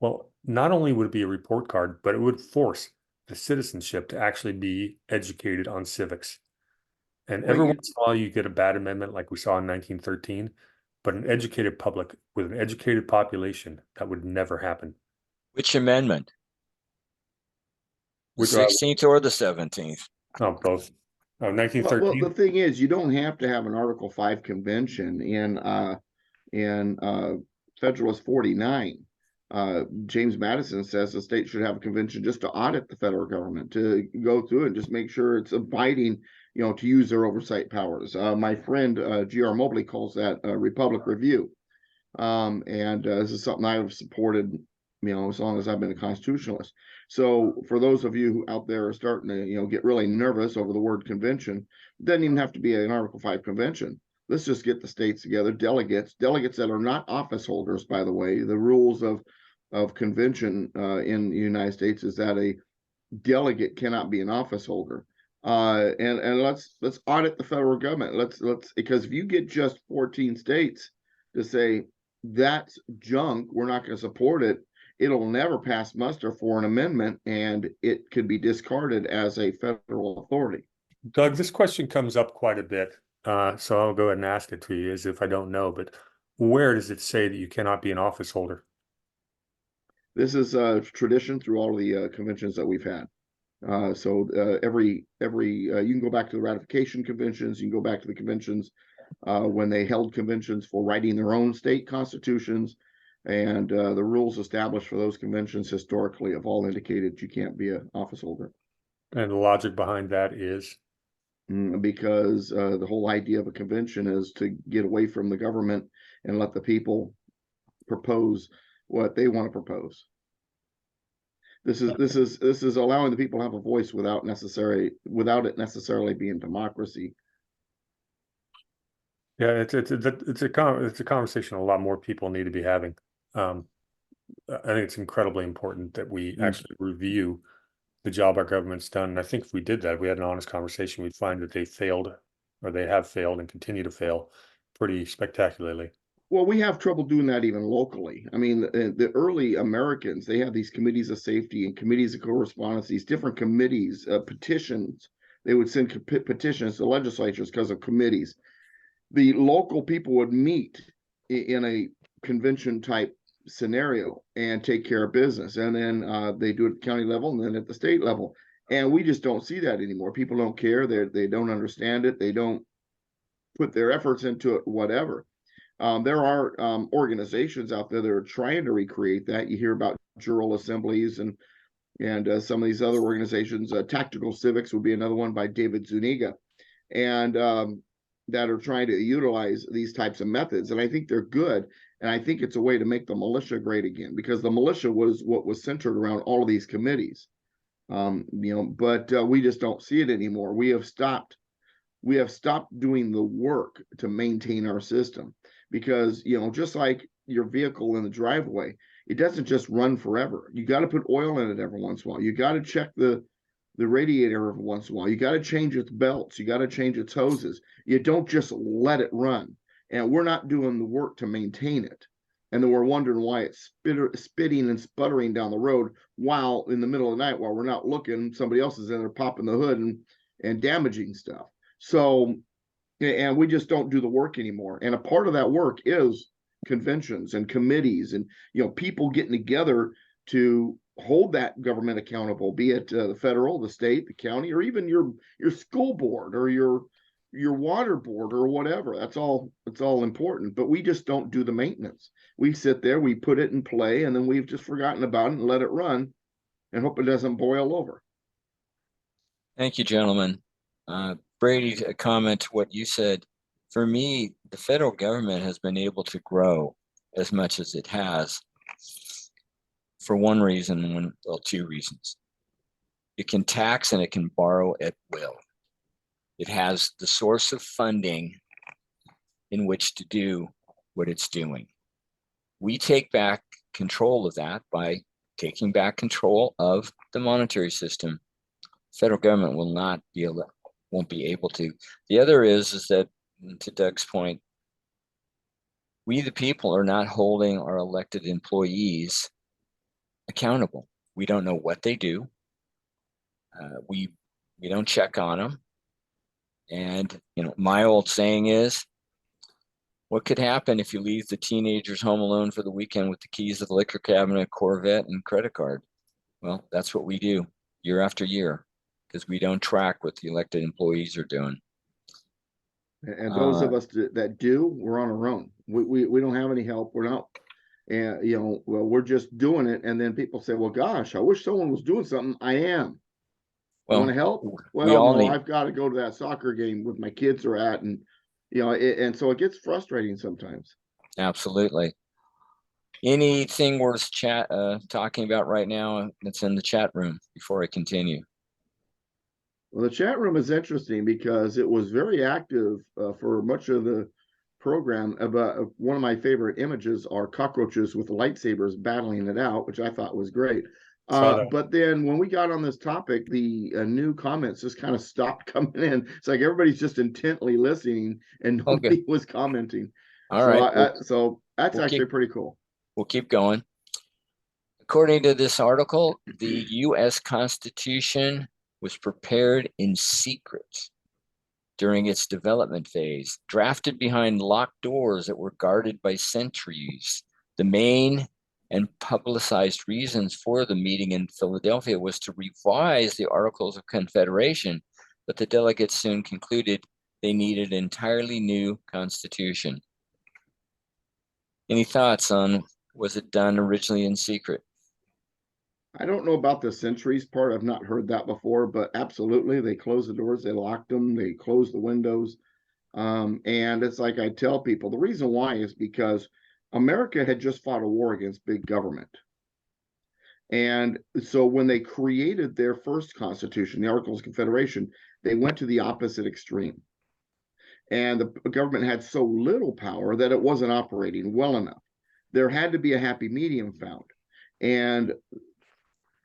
well, not only would it be a report card, but it would force the citizenship to actually be educated on civics. And every once in a while, you get a bad amendment like we saw in 1913, but an educated public with an educated population, that would never happen. Which amendment? The Which, 16th or the 17th? Oh, both. Oh, Well, 1913. the thing is, you don't have to have an Article 5 convention in Federalist 49. James Madison says the state should have a convention just to audit the federal government, to go through and just make sure it's abiding, to use their oversight powers. My friend G.R. Mobley calls that Republic Review. And this is something I've supported, as long as I've been a constitutionalist. So for those of you out there are starting to, get really nervous over the word convention, it doesn't even have to be an Article 5 convention. Let's just get the states together, delegates that are not office holders, by the way. The rules of convention in the United States is that a delegate cannot be an office holder. And let's audit the federal government. Let's because if you get just 14 states to say that's junk, we're not going to support it, it'll never pass muster for an amendment, and it could be discarded as a federal authority. Doug, this question comes up quite a bit. So I'll go ahead and ask it to you as if I don't know, but where does it say that you cannot be an office holder? This is a tradition through all of the conventions that we've had. So every you can go back to the ratification conventions, you can go back to the conventions when they held conventions for writing their own state constitutions, and the rules established for those conventions historically have all indicated you can't be an office holder. And the logic behind that is? Because the whole idea of a convention is to get away from the government and let the people propose what they want to propose. This is allowing the people to have a voice without it necessarily being democracy. Yeah, it's a conversation a lot more people need to be having. I think it's incredibly important that we actually review the job our government's done. And I think if we did that, we had an honest conversation, we'd find that they failed, or they have failed and continue to fail pretty spectacularly. Well, we have trouble doing that even locally. I mean, the early Americans, they had these committees of safety and committees of correspondence, these different committees, petitions. They would send petitions to legislatures because of committees. The local people would meet in a convention type scenario and take care of business. And then they do it at the county level and then at the state level. And we just don't see that anymore. People don't care. They don't understand it. They don't put their efforts into it, whatever. There are organizations out there that are trying to recreate that. You hear about jural assemblies and some of these other organizations. Tactical Civics would be another one by David Zuniga, and that are trying to utilize these types of methods. And I think they're good. And I think it's a way to make the militia great again, because the militia was what was centered around all of these committees. But we just don't see it anymore. We have stopped doing the work to maintain our system, because just like your vehicle in the driveway, it doesn't just run forever. You got to put oil in it every once in a while. You got to check the radiator every once in a while. You got to change its belts. You got to change its hoses. You don't just let it run. And we're not doing the work to maintain it. And then we're wondering why it's spitting and sputtering down the road, while in the middle of the night, while we're not looking, somebody else is in there popping the hood and damaging stuff. So, and we just don't do the work anymore. And a part of that work is conventions and committees and, people getting together to hold that government accountable, be it the federal, the state, the county, or even your school board or your water board or whatever. It's all important, but we just don't do the maintenance. We sit there, we put it in play, and then we've just forgotten about it and let it run and hope it doesn't boil over. Thank you, gentlemen. Brady, to comment to what you said, for me, the federal government has been able to grow as much as it has for one reason, well, two reasons. It can tax and it can borrow at will. It has the source of funding in which to do what it's doing. We take back control of that by taking back control of the monetary system. Federal government will not be able, won't be able to. The other is that, to Doug's point, we the people are not holding our elected employees accountable. We don't know what they do. We don't check on them. And my old saying is, what could happen if you leave the teenagers home alone for the weekend with the keys of the liquor cabinet, Corvette, and credit card? Well, that's what we do year after year, because we don't track what the elected employees are doing. And those of us that do, we're on our own. We don't have any help. We're not, and well, we're just doing it. And then people say, well, gosh, I wish someone was doing something. I am. Well, Want to help? Well, we all no, need. I've got to go to that soccer game with my kids are at, and and so it gets frustrating sometimes. Absolutely. Anything worth talking about right now that's in the chat room before I continue? Well, the chat room is interesting because it was very active for much of the program. About one of my favorite images are cockroaches with lightsabers battling it out, which I thought was great. But then when we got on this topic, the new comments just kind of stopped coming in. It's like everybody's just intently listening and nobody was commenting. All right. So that's actually pretty cool. We'll keep going. According to this article, the U.S. Constitution was prepared in secret during its development phase, drafted behind locked doors that were guarded by sentries. The main and publicized reasons for the meeting in Philadelphia was to revise the Articles of Confederation, but the delegates soon concluded they needed an entirely new constitution. Any thoughts on, was it done originally in secret? I don't know about the centuries part. I've not heard that before, but absolutely. They closed the doors, they locked them, they closed the windows. And it's like I tell people, the reason why is because America had just fought a war against big government. And so when they created their first constitution, the Articles of Confederation, they went to the opposite extreme. And the government had so little power that it wasn't operating well enough. There had to be a happy medium found. And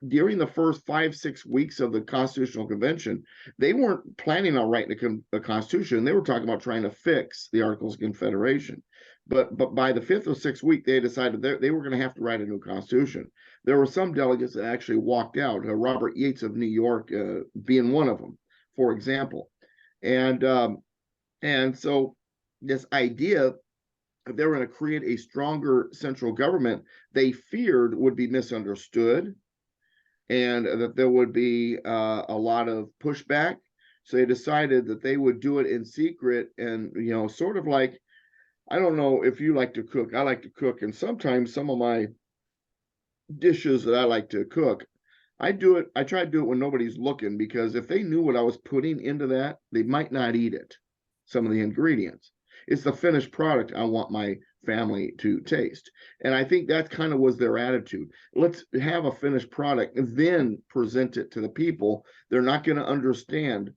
during the first 5-6 weeks of the Constitutional Convention, they weren't planning on writing a constitution. They were talking about trying to fix the Articles of Confederation. But by the 5th or 6th week, they decided they were going to have to write a new constitution. There were some delegates that actually walked out, Robert Yates of New York being one of them, for example. And so this idea that they were going to create a stronger central government, they feared would be misunderstood and that there would be a lot of pushback. So they decided that they would do it in secret and, sort of like, I don't know if you like to cook. I like to cook. And sometimes some of my dishes that I like to cook, I try to do it when nobody's looking, because if they knew what I was putting into that, they might not eat it. Some of the ingredients. It's the finished product I want my family to taste. And I think that kind of was their attitude. Let's have a finished product and then present it to the people. They're not going to understand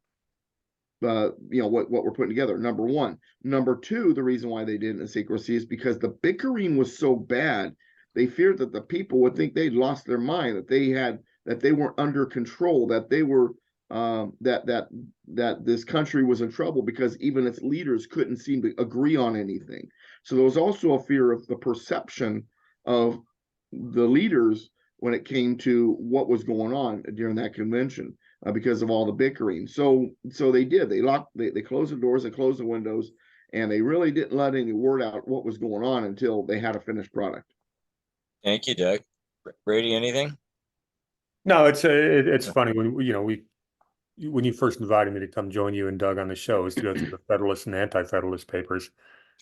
what we're putting together, number one. Number two, the reason why they did it in secrecy is because the bickering was so bad. They feared that the people would think they'd lost their mind, that they weren't under control, that they were that this country was in trouble because even its leaders couldn't seem to agree on anything. So there was also a fear of the perception of the leaders when it came to what was going on during that convention because of all the bickering. So they did. They closed the doors, they closed the windows, and they really didn't let any word out what was going on until they had a finished product. Thank you, Doug. Brady, anything? No, it's funny when you first invited me to come join you and Doug on the show is to go through the Federalist and Anti-Federalist papers,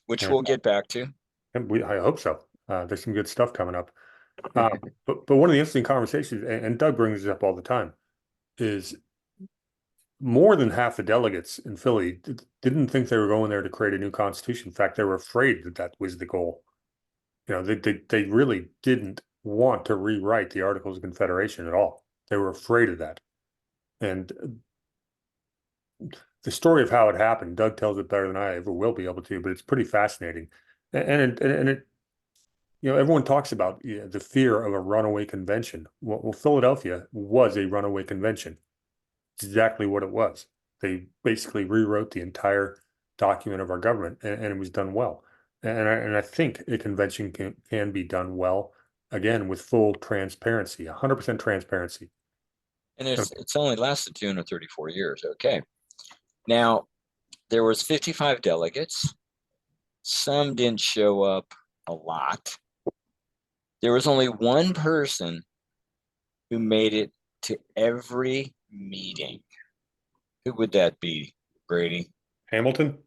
which we'll get back to. And I hope so. There's some good stuff coming up. But one of the interesting conversations, and Doug brings this up all the time, is more than half the delegates in Philly didn't think they were going there to create a new constitution. In fact, they were afraid that that was the goal. You know, they really didn't want to rewrite the Articles of Confederation at all. They were afraid of that. And the story of how it happened, Doug tells it better than I ever will be able to, but it's pretty fascinating. And it, you know, everyone talks about the fear of a runaway convention. Well, Philadelphia was a runaway convention. It's exactly what it was. They basically rewrote the entire document of our government, and it was done well. And I think a convention can be done well, again, with full transparency, 100% transparency. And it's only lasted 234 years. Okay. Now, there was 55 delegates. Some didn't show up a lot. There was only one person who made it to every meeting. Who would that be, Brady? Hamilton?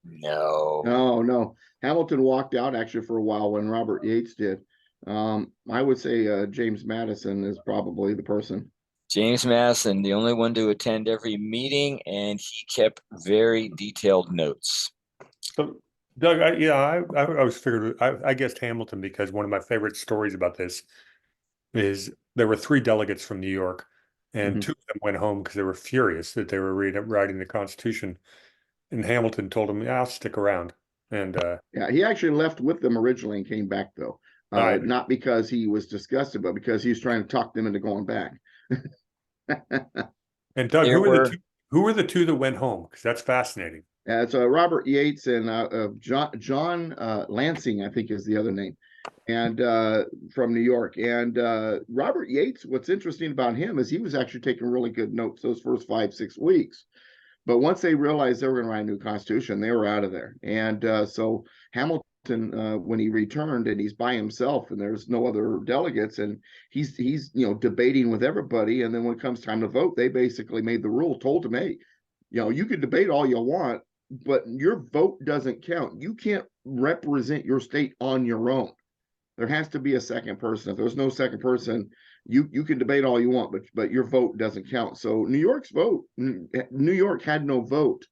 No. No. Hamilton walked out actually for a while when Robert Yates did. I would say James Madison is probably the person. James Madison, the only one to attend every meeting, and he kept very detailed notes. So, Doug, I always figured I guessed Hamilton because one of my favorite stories about this is there were 3 delegates from New York, and 2 of them went home because they were furious that they were writing the Constitution. And Hamilton told him, "Yeah, I'll stick around." And Yeah, he actually left with them originally and came back though. Not because he was disgusted, but because he was trying to talk them into going back. and Doug, who were the 2 that went home? Because that's fascinating. It's Robert Yates and John Lansing, I think is the other name, and from New York. And Robert Yates, what's interesting about him is he was actually taking really good notes those first 5-6 weeks. But once they realized they were going to write a new constitution, they were out of there. And so Hamilton, when he returned and he's by himself and there's no other delegates, and he's debating with everybody. And then when it comes time to vote, they basically made the rule, told him, hey, you can debate all you want, but your vote doesn't count. You can't represent your state on your own. There has to be a second person. If there's no second person, you can debate all you want, but your vote doesn't count. So New York had no vote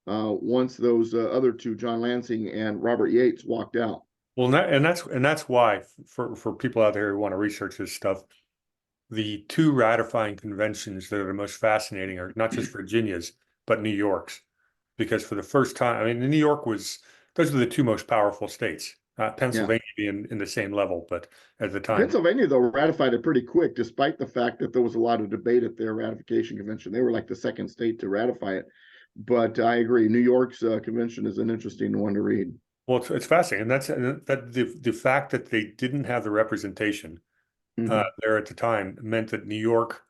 once those other 2, John Lansing and Robert Yates, walked out. Well, that's why for people out there who want to research this stuff, the 2 ratifying conventions that are the most fascinating are not just Virginia's, but New York's, because for the first time, I mean, New York those were the 2 most powerful states. Pennsylvania being in the same level, but at the time, Pennsylvania though ratified it pretty quick, despite the fact that there was a lot of debate at their ratification convention. They were like the second state to ratify it. But I agree, New York's convention is an interesting one to read. Well, it's fascinating, and that the fact that they didn't have the representation there at the time meant that New York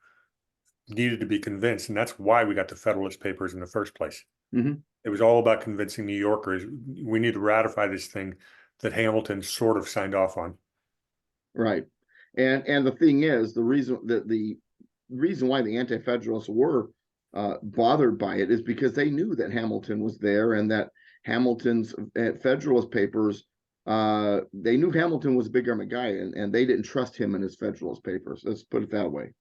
needed to be convinced, and that's why we got the Federalist Papers in the first place. It was all about convincing New Yorkers we need to ratify this thing that Hamilton sort of signed off on. Right. And the thing is, the reason why the Anti-Federalists were bothered by it is because they knew that Hamilton was there, and that Hamilton's Federalist Papers, they knew Hamilton was a big government guy, and they didn't trust him in his Federalist Papers. Let's put it that way.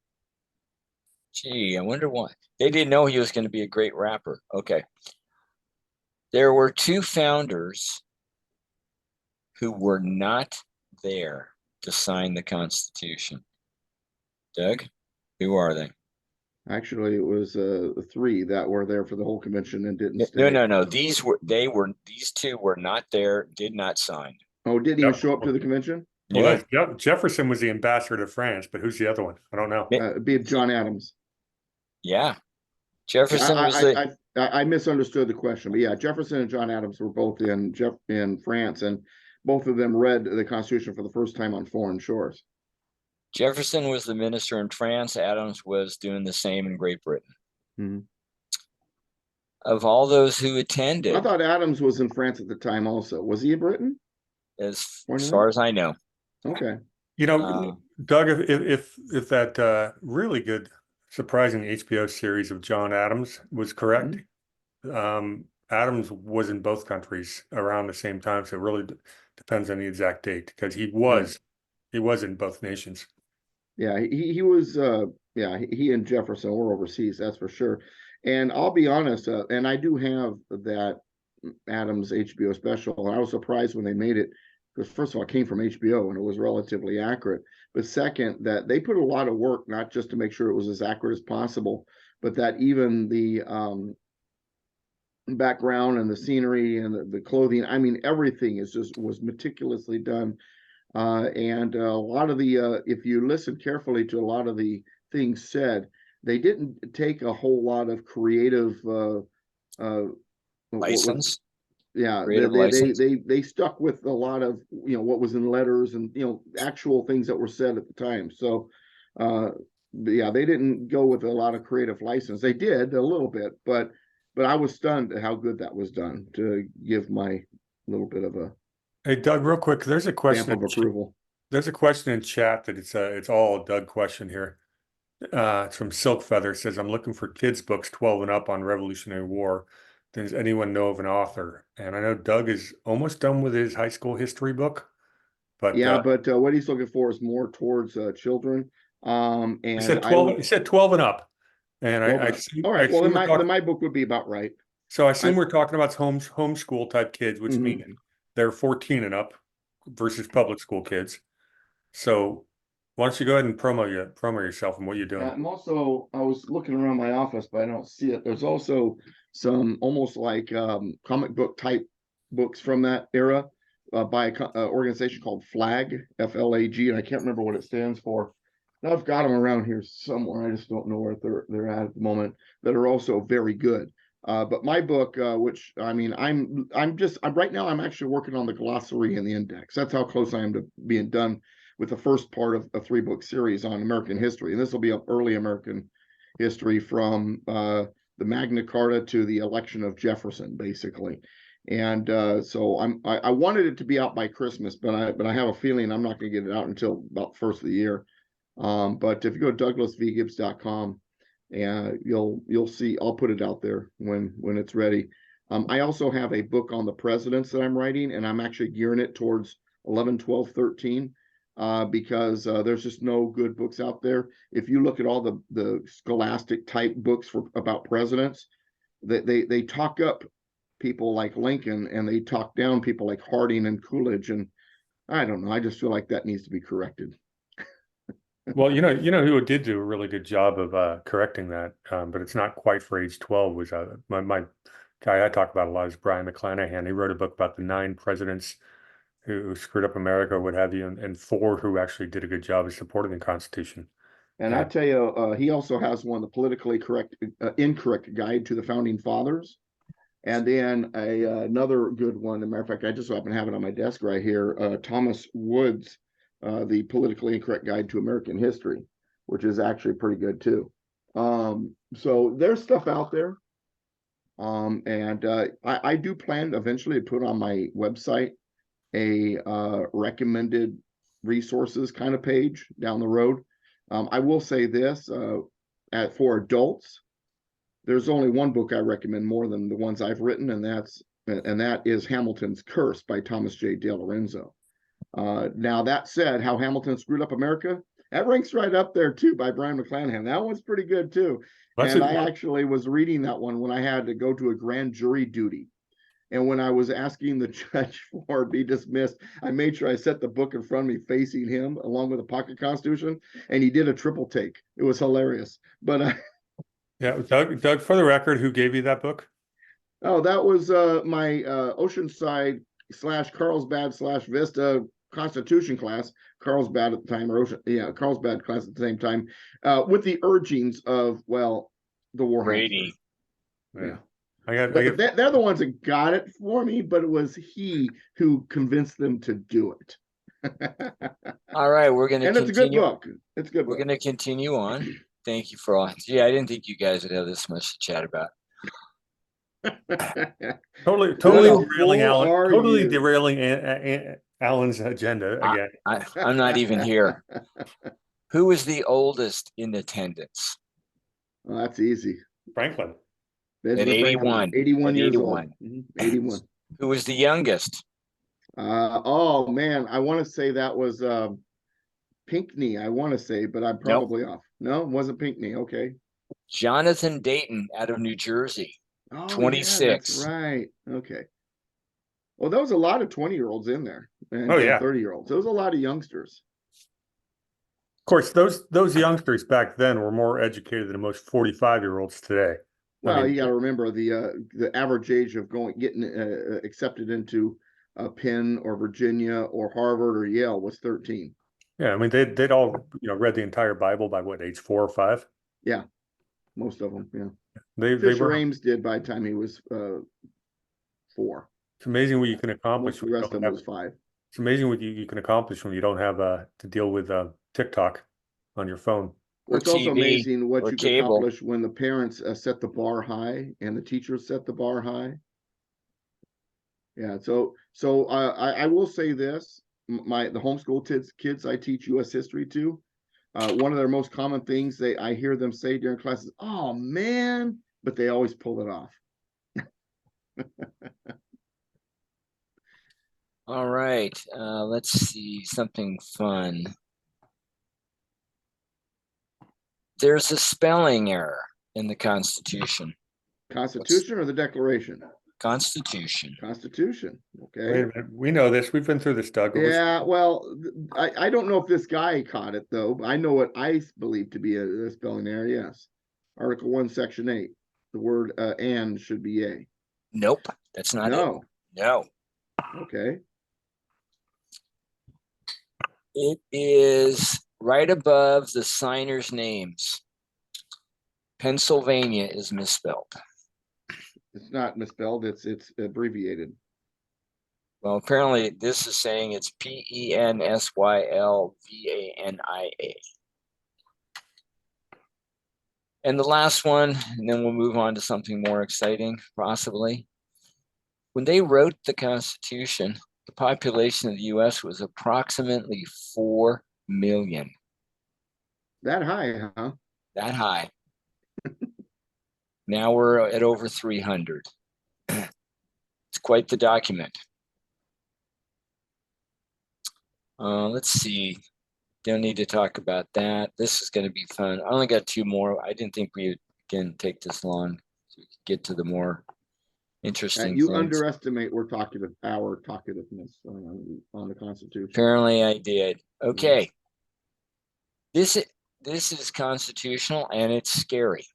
Gee, I wonder why. They didn't know he was going to be a great rapper. Okay. There were 2 founders who were not there to sign the Constitution. Doug, who are they? Actually, it was 3 that were there for the whole convention and didn't stay. No. These 2 were not there, did not sign. Oh, didn't even show up to the convention? Well, Jefferson was the ambassador to France, but who's the other one? I don't know. It'd be John Adams. Yeah. Jefferson was I misunderstood the question, but yeah, Jefferson and John Adams were both in France, and both of them read the Constitution for the first time on foreign shores. Jefferson was the minister in France. Adams was doing the same in Great Britain. Of all those who attended, I thought Adams was in France at the time also. Was he in Britain? As far as I know. Okay. Doug, if that really good, surprising HBO series of John Adams was correct, Adams was in both countries around the same time, so it really depends on the exact date, because he was in both nations. Yeah, he was he and Jefferson were overseas, that's for sure. And I'll be honest, and I do have that Adams HBO special. And I was surprised when they made it because first of all, it came from HBO and it was relatively accurate. But second, that they put a lot of work not just to make sure it was as accurate as possible, but that even the background and the scenery and the clothing, I mean, everything is just was meticulously done. And a lot of the if you listen carefully to a lot of the things said, they didn't take a whole lot of creative License. yeah, Creative license. they stuck with a lot of what was in letters and actual things that were said at the time. So yeah, they didn't go with a lot of creative license. They did a little bit, but I was stunned at how good that was done, to give my little bit of a Hey, Doug, real quick, there's a stamp question. of approval. There's a question in chat that it's all a Doug question here. It's from Silk Feather. It says, I'm looking for kids' books 12 and up on Revolutionary War. Does anyone know of an author? And I know Doug is almost done with his high school history book, but Yeah, but what he's looking for is more towards children. And he said 12. He said 12 and up. And I all right. I Well, assume then my book would be about right. so I assume we're talking about homeschool type kids, which Mhm. means they're 14 and up versus public school kids. So why don't you go ahead and promo yourself and what you're doing? I'm also, I was looking around my office, but I don't see it. There's also some almost like comic book type books from that era by an organization called FLAG, FLAG, and I can't remember what it stands for. And I've got them around here somewhere. I just don't know where they're at the moment. That are also very good. But my book, which I mean, I'm right now I'm actually working on the glossary and the index. That's how close I am to being done with the first part of a 3-book series on American history. And this will be an early American history from the Magna Carta to the election of Jefferson, basically. And so I wanted it to be out by Christmas, but I have a feeling I'm not going to get it out until about the first of the year. But if you go to douglasvgibbs.com, and you'll see, I'll put it out there when it's ready. I also have a book on the presidents that I'm writing, and I'm actually gearing it towards 11, 12, 13. Because there's just no good books out there. If you look at all the scholastic type books about presidents, they talk up people like Lincoln and they talk down people like Harding and Coolidge, and I don't know. I just feel like that needs to be corrected. Well, you know who did do a really good job of correcting that, but it's not quite for age 12. Was my guy I talk about a lot is Brian McClanahan. He wrote a book about the 9 presidents who screwed up America, or what have you, and 4 who actually did a good job of supporting the Constitution. And I tell you, he also has one, the politically incorrect guide to the founding fathers. And then another good one, as a matter of fact, I just happen to have it on my desk right here, Thomas Wood's, the politically incorrect guide to American history, which is actually pretty good too. So there's stuff out there. And I do plan eventually to put on my website a recommended resources kind of page down the road. I will say this, for adults, there's only one book I recommend more than the ones I've written, and that is Hamilton's Curse by Thomas J. DeLorenzo. Now that said, How Hamilton Screwed Up America, that ranks right up there too by Brian McClanahan. That one's pretty good too. And I actually was reading that one when I had to go to a grand jury duty. And when I was asking the judge for be dismissed, I made sure I set the book in front of me facing him along with a pocket constitution, and he did a triple take. It was hilarious. But yeah, Doug, for the record, who gave you that book? Oh, that was my Oceanside / Carlsbad / Vista Constitution class. Carlsbad at the time, or Carlsbad class at the same time, with the urgings of the war. Brady. Yeah. They're the ones that got it for me, but it was he who convinced them to do it. All right, we're going to continue. And it's a good book. It's a good. We're going to continue on. Thank you for all. Yeah, I didn't think you guys would have this much to chat about. Totally derailing Alan. Totally derailing Alan's agenda again. I'm not even here. Who was the oldest in attendance? Well, that's easy. Franklin. At 81. 81 years old. 81. Who was the youngest? Oh man, I want to say that was Pinckney. I want to say, but I'm probably off. No, it wasn't Pinckney. Okay. Jonathan Dayton out of New Jersey. Oh, yeah, 26. that's right. Okay. Well, there was a lot of 20-year-olds in there and, Oh, yeah. 30-year-olds. There was a lot of youngsters. Of course, those youngsters back then were more educated than most 45-year-olds today. Well, mean, you got to remember the average age of getting accepted into Penn or Virginia or Harvard or Yale was 13. yeah, I mean they'd all read the entire Bible by what age, 4 or 5? Yeah, most of them. Yeah, They Fisher were. Ames did by the time he was 4. It's amazing what you can accomplish. Most of when the you rest don't of them have- was 5. It's amazing what you can accomplish when you don't have to deal with TikTok on your phone. Or It's also TV, amazing what or you can cable. accomplish when the parents set the bar high and the teachers set the bar high. Yeah, so I will say this: the homeschool kids I teach U.S. history to, one of their most common things I hear them say during classes, "Oh man," but they always pull it off. All right. Let's see something fun. There's a spelling error in the Constitution. Constitution or the Declaration? Constitution. Constitution. Wait Okay. a minute, we know this. We've been through this, Doug. Yeah. Well, I don't know if this guy caught it though. I know what I believe to be a spelling error. Yes. Article 1, Section 8. The word "and" should be "a." Nope, that's not it. No. No, Okay. it is right above the signers' names. Pennsylvania is misspelled. It's not misspelled. It's abbreviated. Well, apparently this is saying it's Pennsylvania. And the last one, and then we'll move on to something more exciting, possibly. When they wrote the Constitution, the population of the US was approximately 4 million. That high, huh? That high. Now we're at over 300. It's quite the document. Let's see. Don't need to talk about that. This is going to be fun. I only got 2 more. I didn't think we can take this long to get to the more interesting You things. underestimate our talkativeness on the Constitution. Apparently I did. Okay. This is constitutional and it's scary.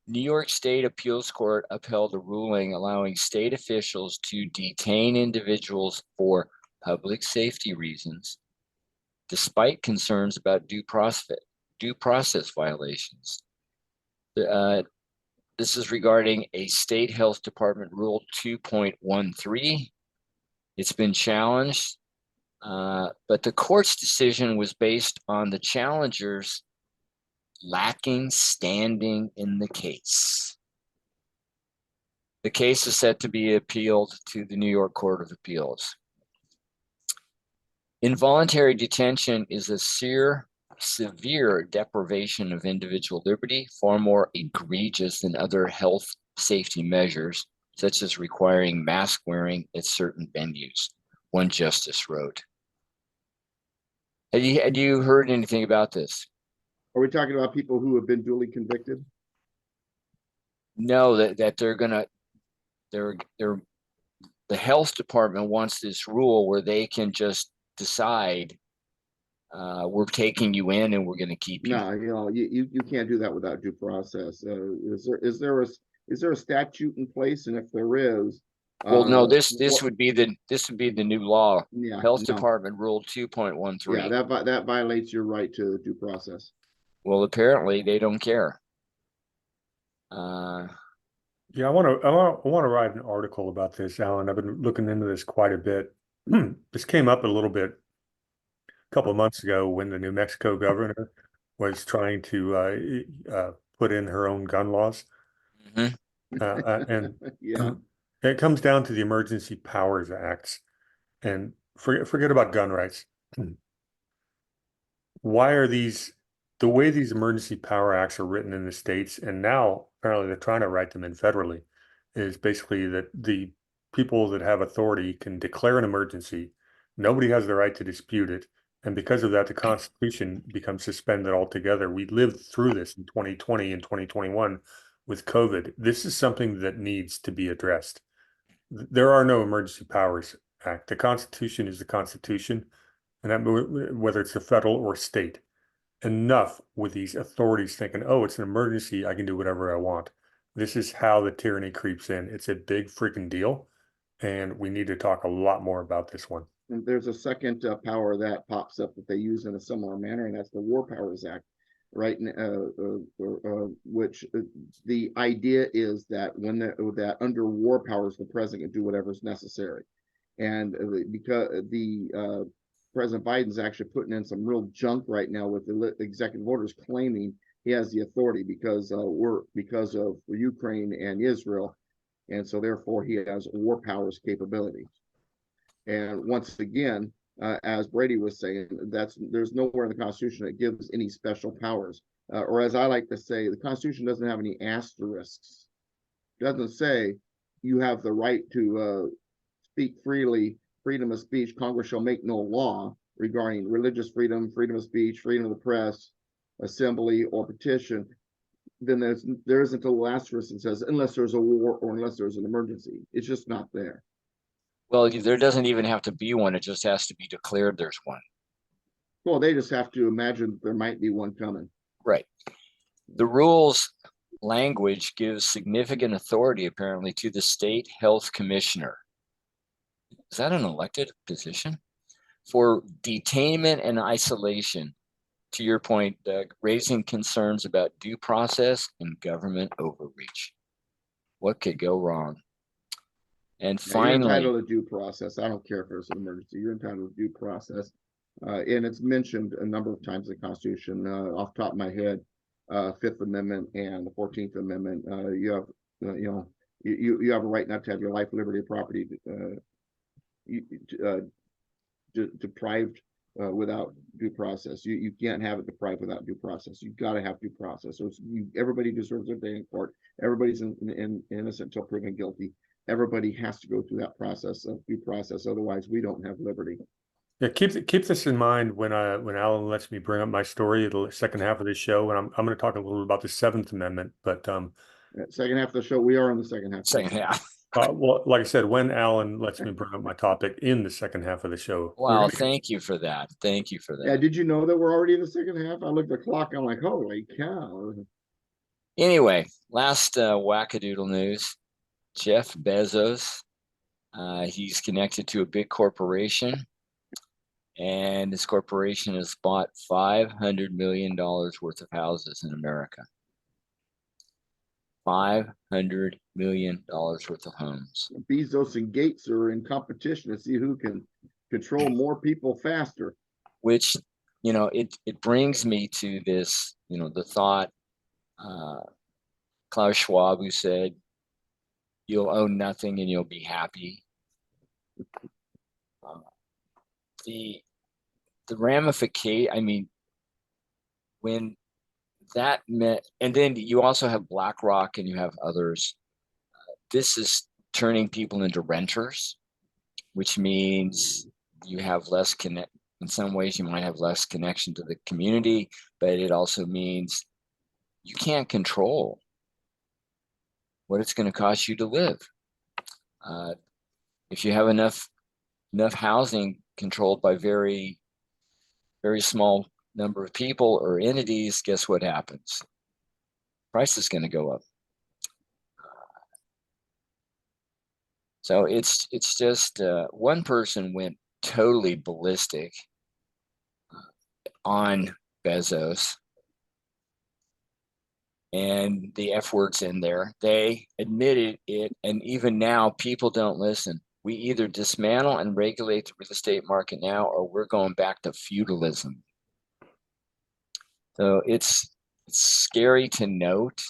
New York State Appeals Court upheld a ruling allowing state officials to detain individuals for public safety reasons, despite concerns about due process violations. This is regarding a state health department rule 2.13. It's been challenged, but the court's decision was based on the challengers lacking standing in the case. The case is set to be appealed to the New York Court of Appeals. Involuntary detention is a severe deprivation of individual liberty, far more egregious than other health safety measures, such as requiring mask wearing at certain venues, one justice wrote. Had you heard anything about this? Are we talking about people who have been duly convicted? No, that the health department wants this rule where they can just decide we're taking you in and we're going to keep you. No, you can't do that without due process. Is there a statute in place? And if there is, well, no, this would be the new law. Yeah, Health no. Department Rule 2.13. Yeah, that violates your right to due process. Well, apparently they don't care. Yeah, I want to write an article about this, Alan. I've been looking into this quite a bit. This came up a little bit a couple of months ago when the New Mexico governor was trying to put in her own gun laws. Mhm. And Yeah. it comes down to the Emergency Powers Acts. And forget about gun rights. Why are the way these Emergency Power Acts are written in the states, and now apparently they're trying to write them in federally, is basically that the people that have authority can declare an emergency. Nobody has the right to dispute it. And because of that, the Constitution becomes suspended altogether. We lived through this in 2020 and 2021 with COVID. This is something that needs to be addressed. There are no Emergency Powers Act. The Constitution is the Constitution, and that, whether it's the federal or state. Enough with these authorities thinking, oh, it's an emergency, I can do whatever I want. This is how the tyranny creeps in. It's a big freaking deal, and we need to talk a lot more about this one. And there's a second power that pops up that they use in a similar manner, and that's the War Powers Act, right? Which the idea is that when that under war powers, the president can do whatever is necessary, and because the President Biden's actually putting in some real junk right now with the executive orders claiming he has the authority because of Ukraine and Israel, and so therefore he has war powers capabilities. And once again, as Brady was saying, there's nowhere in the Constitution that gives any special powers, or as I like to say, the Constitution doesn't have any asterisks. It doesn't say you have the right to speak freely. Freedom of speech, Congress shall make no law regarding religious freedom, freedom of speech, freedom of the press, assembly, or petition. Then there isn't a little asterisk that says unless there's a war or unless there's an emergency. It's just not there. Well, there doesn't even have to be one. It just has to be declared there's one. Well, they just have to imagine there might be one coming. Right. The rules language gives significant authority apparently to the state health commissioner. Is that an elected position? For detainment and isolation, to your point, Doug, raising concerns about due process and government overreach. What could go wrong? And finally, you're entitled to due process. I don't care if there's an emergency. You're entitled to due process. And it's mentioned a number of times in the Constitution. Off the top of my head, Fifth Amendment and the 14th Amendment. You have, you have a right not to have your life, liberty, or property deprived without due process. You can't have it deprived without due process. You've got to have due process. So everybody deserves their day in court. Everybody's innocent until proven guilty. Everybody has to go through that process of due process. Otherwise, we don't have liberty. Yeah, keep this in mind when Alan lets me bring up my story, the second half of this show, and I'm going to talk a little about the Seventh Amendment. But second half of the show, we are in the second half. Second half. Well, like I said, when Alan lets me bring up my topic in the second half of the show. Wow, thank you for that. Thank you for that. Yeah, did you know that we're already in the second half? I looked at the clock, I'm like, holy cow. Anyway, last wackadoodle news. Jeff Bezos, he's connected to a big corporation, and this corporation has bought $500 million worth of houses in America. $500 million worth of homes. Bezos and Gates are in competition to see who can control more people faster. Which, it brings me to this, the thought, Klaus Schwab, who said, you'll own nothing and you'll be happy. The ramification, when that meant, and then you also have BlackRock and you have others. This is turning people into renters, which means you have less in some ways you might have less connection to the community, but it also means you can't control what it's going to cost you to live. If you have enough housing controlled by very, very small number of people or entities, guess what happens? Price is going to go up. So it's just one person went totally ballistic on Bezos, and the F word's in there. They admitted it, and even now people don't listen. We either dismantle and regulate the real estate market now, or we're going back to feudalism. So it's scary to note.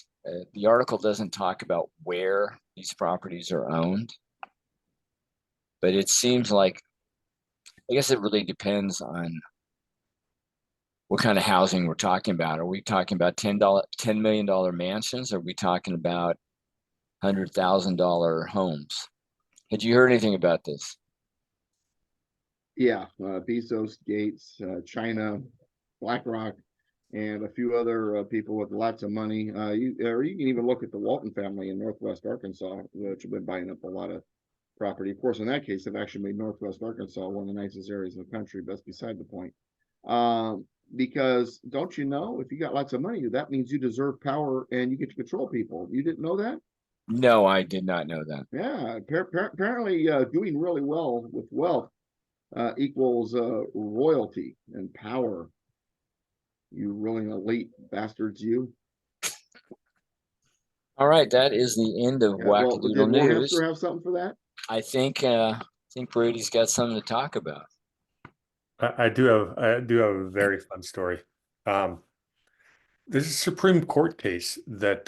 The article doesn't talk about where these properties are owned, but it seems like, I guess it really depends on what kind of housing we're talking about. Are we talking about $10 million mansions? Or are we talking about $100,000 homes? Had you heard anything about this? Yeah, Bezos, Gates, China, BlackRock, and a few other people with lots of money. Or you can even look at the Walton family in Northwest Arkansas, which have been buying up a lot of property. Of course, in that case, they've actually made Northwest Arkansas one of the nicest areas in the country, but that's beside the point. Because don't you know, if you got lots of money, that means you deserve power and you get to control people. You didn't know that? No, I did not know that. Yeah, apparently doing really well with wealth equals royalty and power. You really elite bastards, you. All right, that is the end of Yeah, well, Wackadoodle did News. Warhamster have something for that? I think Brady's got something to talk about. I do have a very fun story. There's a Supreme Court case that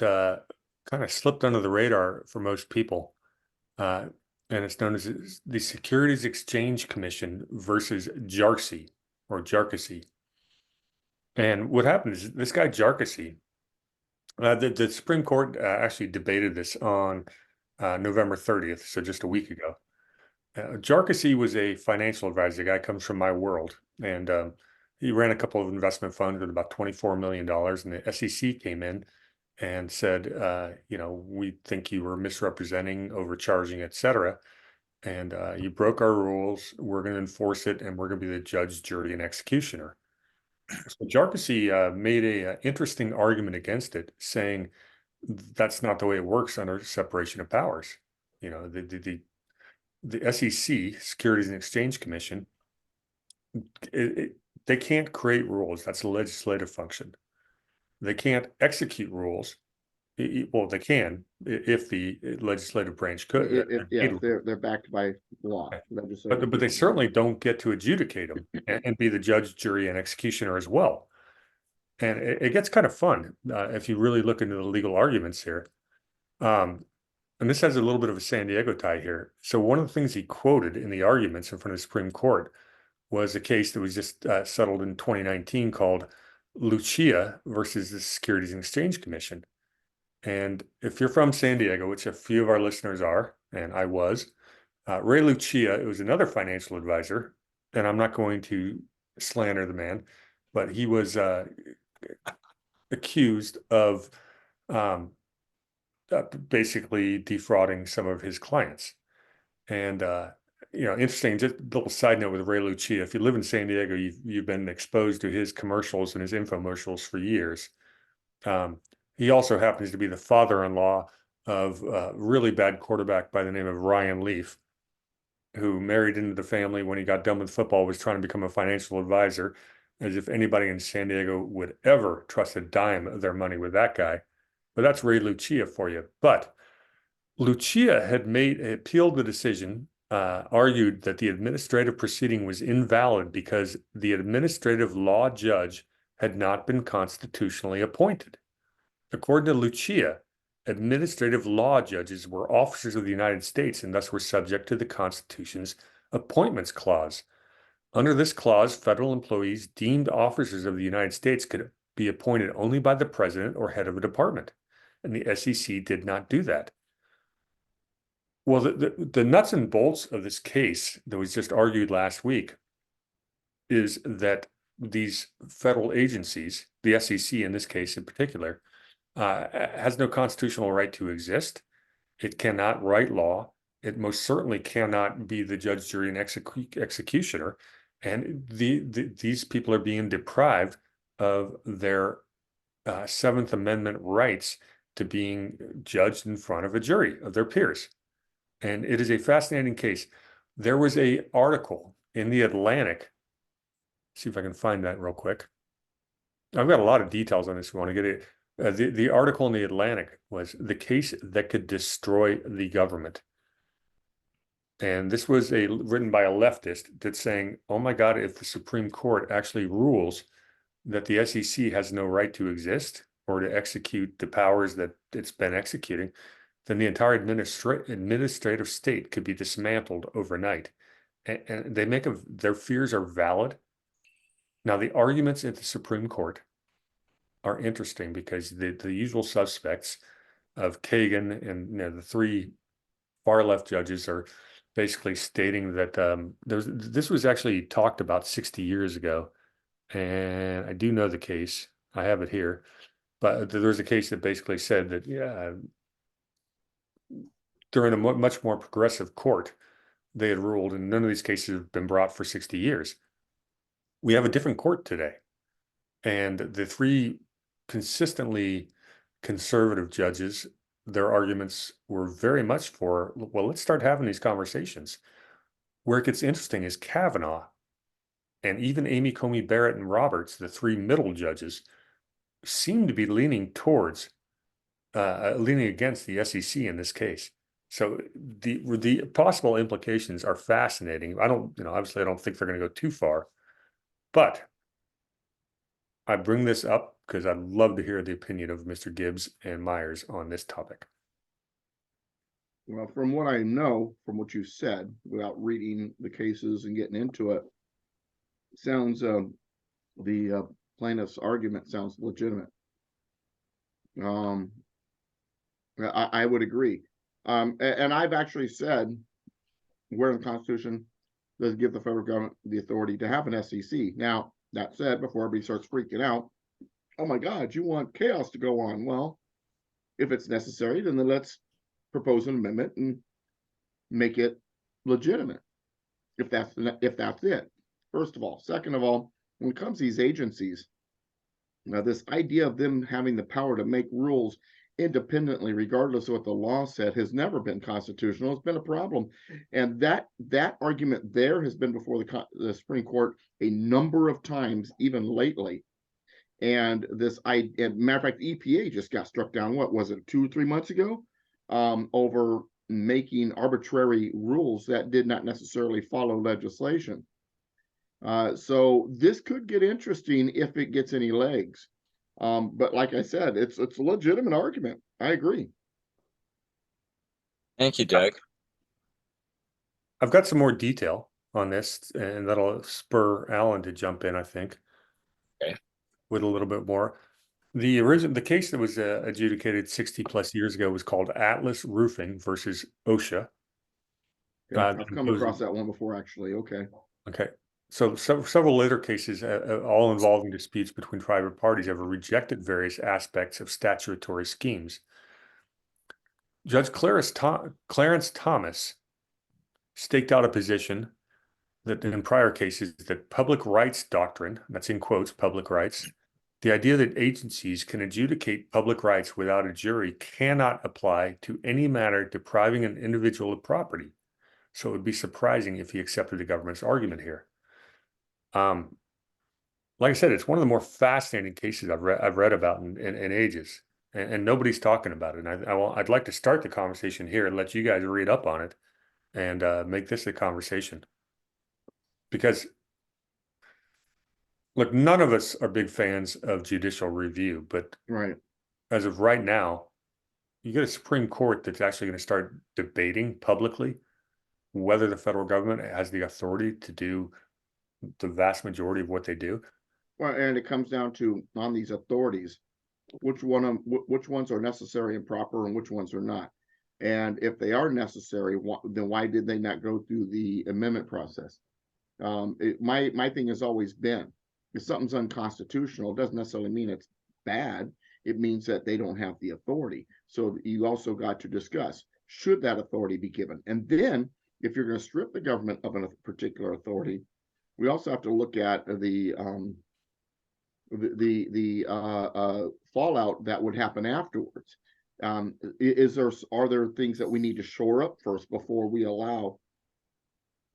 kind of slipped under the radar for most people. And it's known as the Securities Exchange Commission versus JARCI or JARCASI. And what happened is this guy JARCASI, the Supreme Court actually debated this on November 30th, so just a week ago. JARCASI was a financial advisor. The guy comes from my world, and he ran a couple of investment funds with about $24 million, and the SEC came in and said, we think you were misrepresenting, overcharging, et cetera. And you broke our rules. We're going to enforce it, and we're going to be the judge, jury, and executioner. So JARCASI made a interesting argument against it, saying that's not the way it works under separation of powers. The SEC, Securities and Exchange Commission, they can't create rules. That's a legislative function. They can't execute rules. Well, they can if the legislative branch could. If they're backed by law. But they certainly don't get to adjudicate them and be the judge, jury, and executioner as well. And it gets kind of fun if you really look into the legal arguments here. And this has a little bit of a San Diego tie here. So one of the things he quoted in the arguments in front of the Supreme Court was a case that was just settled in 2019 called Lucia versus the Securities and Exchange Commission. And if you're from San Diego, which a few of our listeners are, and I was, Ray Lucia, it was another financial advisor, and I'm not going to slander the man, but he was accused of basically defrauding some of his clients. And interesting, just a little side note with Ray Lucia, if you live in San Diego, you've been exposed to his commercials and his infomercials for years. He also happens to be the father-in-law of a really bad quarterback by the name of Ryan Leaf, who married into the family when he got done with football, was trying to become a financial advisor, as if anybody in San Diego would ever trust a dime of their money with that guy. But that's Ray Lucia for you. But Lucia had appealed the decision, argued that the administrative proceeding was invalid because the administrative law judge had not been constitutionally appointed. According to Lucia, administrative law judges were officers of the United States and thus were subject to the Constitution's Appointments Clause. Under this clause, federal employees deemed officers of the United States could be appointed only by the president or head of a department, and the SEC did not do that. Well, the nuts and bolts of this case that was just argued last week is that these federal agencies, the SEC in this case in particular, has no constitutional right to exist. It cannot write law. It most certainly cannot be the judge, jury, and executioner. And these people are being deprived of their Seventh Amendment rights to being judged in front of a jury of their peers. And it is a fascinating case. There was an article in the Atlantic. See if I can find that real quick. I've got a lot of details on this. We want to get it. The article in the Atlantic was the case that could destroy the government. And this was written by a leftist that's saying, oh my God, if the Supreme Court actually rules that the SEC has no right to exist or to execute the powers that it's been executing, then the entire administrative state could be dismantled overnight. And they their fears are valid. Now, the arguments at the Supreme Court are interesting because the usual suspects of Kagan and the three far left judges are basically stating that this was actually talked about 60 years ago, and I do know the case. I have it here, but there's a case that basically said that during a much more progressive court, they had ruled, and none of these cases have been brought for 60 years. We have a different court today, and the three consistently conservative judges, their arguments were very much for, well, let's start having these conversations. Where it gets interesting is Kavanaugh and even Amy Coney Barrett and Roberts, the three middle judges, seem to be leaning towards, leaning against the SEC in this case. So the possible implications are fascinating. I don't, obviously I don't think they're going to go too far, but I bring this up because I'd love to hear the opinion of Mr. Gibbs and Myers on this topic. Well, from what I know, from what you said, without reading the cases and getting into it, sounds the plaintiff's argument sounds legitimate. I would agree. And I've actually said where in the Constitution does give the federal government the authority to have an SEC. Now, that said, before everybody starts freaking out, oh my God, you want chaos to go on. Well, if it's necessary, then let's propose an amendment and make it legitimate. If that's it, first of all. Second of all, when it comes to these agencies, now this idea of them having the power to make rules independently, regardless of what the law said, has never been constitutional. It's been a problem, and that argument there has been before the Supreme Court a number of times, even lately. And this, matter of fact, the EPA just got struck down. What was it, 2 or 3 months ago, over making arbitrary rules that did not necessarily follow legislation. So this could get interesting if it gets any legs. But like I said, it's a legitimate argument. I agree. Thank you, Doug. I've got some more detail on this, and that'll spur Alan to jump in, I think. Okay. With a little bit more. The case that was adjudicated 60 plus years ago was called Atlas Roofing versus OSHA. Yeah, I've come across that one before, actually. Okay. Okay. So several later cases, all involving disputes between private parties, have rejected various aspects of statutory schemes. Judge Clarence Thomas staked out a position that in prior cases that public rights doctrine, that's in quotes, public rights, the idea that agencies can adjudicate public rights without a jury cannot apply to any matter depriving an individual of property. So it would be surprising if he accepted the government's argument here. Like I said, it's one of the more fascinating cases I've read about in ages, and nobody's talking about it. And I'd like to start the conversation here and let you guys read up on it and make this a conversation. Because, look, none of us are big fans of judicial review, but right, as of right now, you get a Supreme Court that's actually going to start debating publicly whether the federal government has the authority to do the vast majority of what they do. Well, and it comes down to, on these authorities, which ones are necessary and proper and which ones are not. And if they are necessary, then why did they not go through the amendment process? My thing has always been, if something's unconstitutional, it doesn't necessarily mean it's bad. It means that they don't have the authority. So you also got to discuss, should that authority be given? And then if you're going to strip the government of a particular authority, we also have to look at the fallout that would happen afterwards. Are there things that we need to shore up first before we allow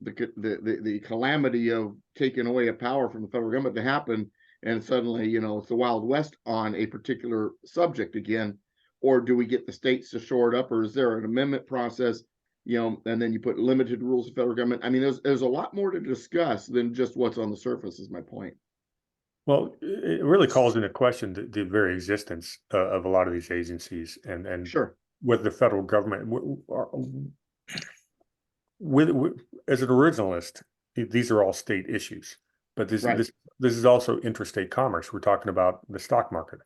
the calamity of taking away a power from the federal government to happen, and suddenly it's the Wild West on a particular subject again? Or do we get the states to shore it up, or is there an amendment process, and then you put limited rules of federal government? I mean, there's a lot more to discuss than just what's on the surface, is my point. Well, it really calls into question the very existence of a lot of these agencies, and sure, with the federal government. With as an originalist, these are all state issues, but this is also interstate commerce. We're talking about the stock market.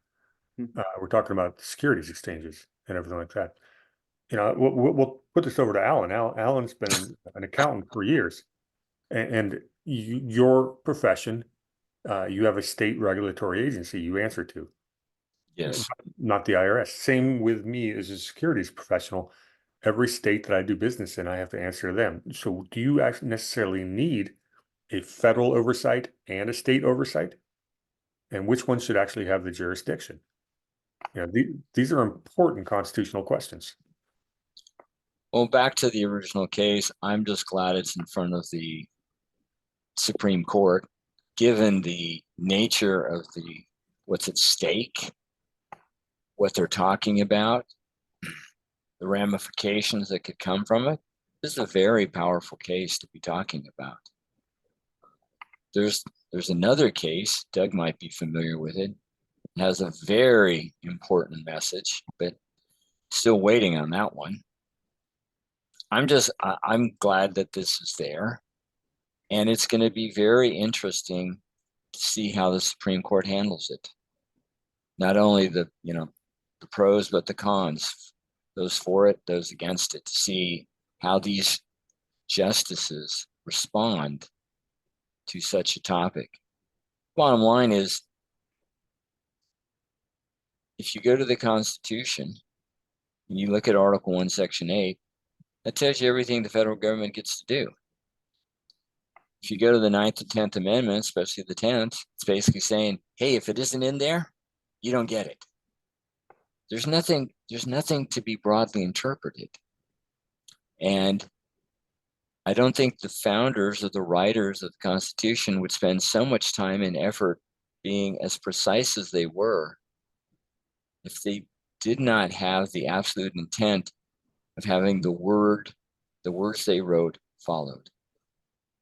We're talking about securities exchanges and everything like that. we'll put this over to Alan. Alan's been an accountant for years, and your profession, you have a state regulatory agency you answer to, Yes. not the IRS. Same with me as a securities professional. Every state that I do business in, I have to answer to them. So do you actually necessarily need a federal oversight and a state oversight? And which one should actually have the jurisdiction? These are important constitutional questions. Well, back to the original case, I'm just glad it's in front of the Supreme Court, given the nature of what's at stake, what they're talking about, the ramifications that could come from it. This is a very powerful case to be talking about. There's another case, Doug might be familiar with it. It has a very important message, but still waiting on that one. I'm glad that this is there, and it's going to be very interesting to see how the Supreme Court handles it. Not only the pros, but the cons, those for it, those against it, to see how these justices respond to such a topic. Bottom line is, if you go to the Constitution and you look at Article 1, Section 8, that tells you everything the federal government gets to do. If you go to the 9th and 10th Amendments, especially the 10th, it's basically saying, hey, if it isn't in there, you don't get it. There's nothing to be broadly interpreted. And I don't think the founders or the writers of the Constitution would spend so much time and effort being as precise as they were if they did not have the absolute intent of having the words they wrote followed.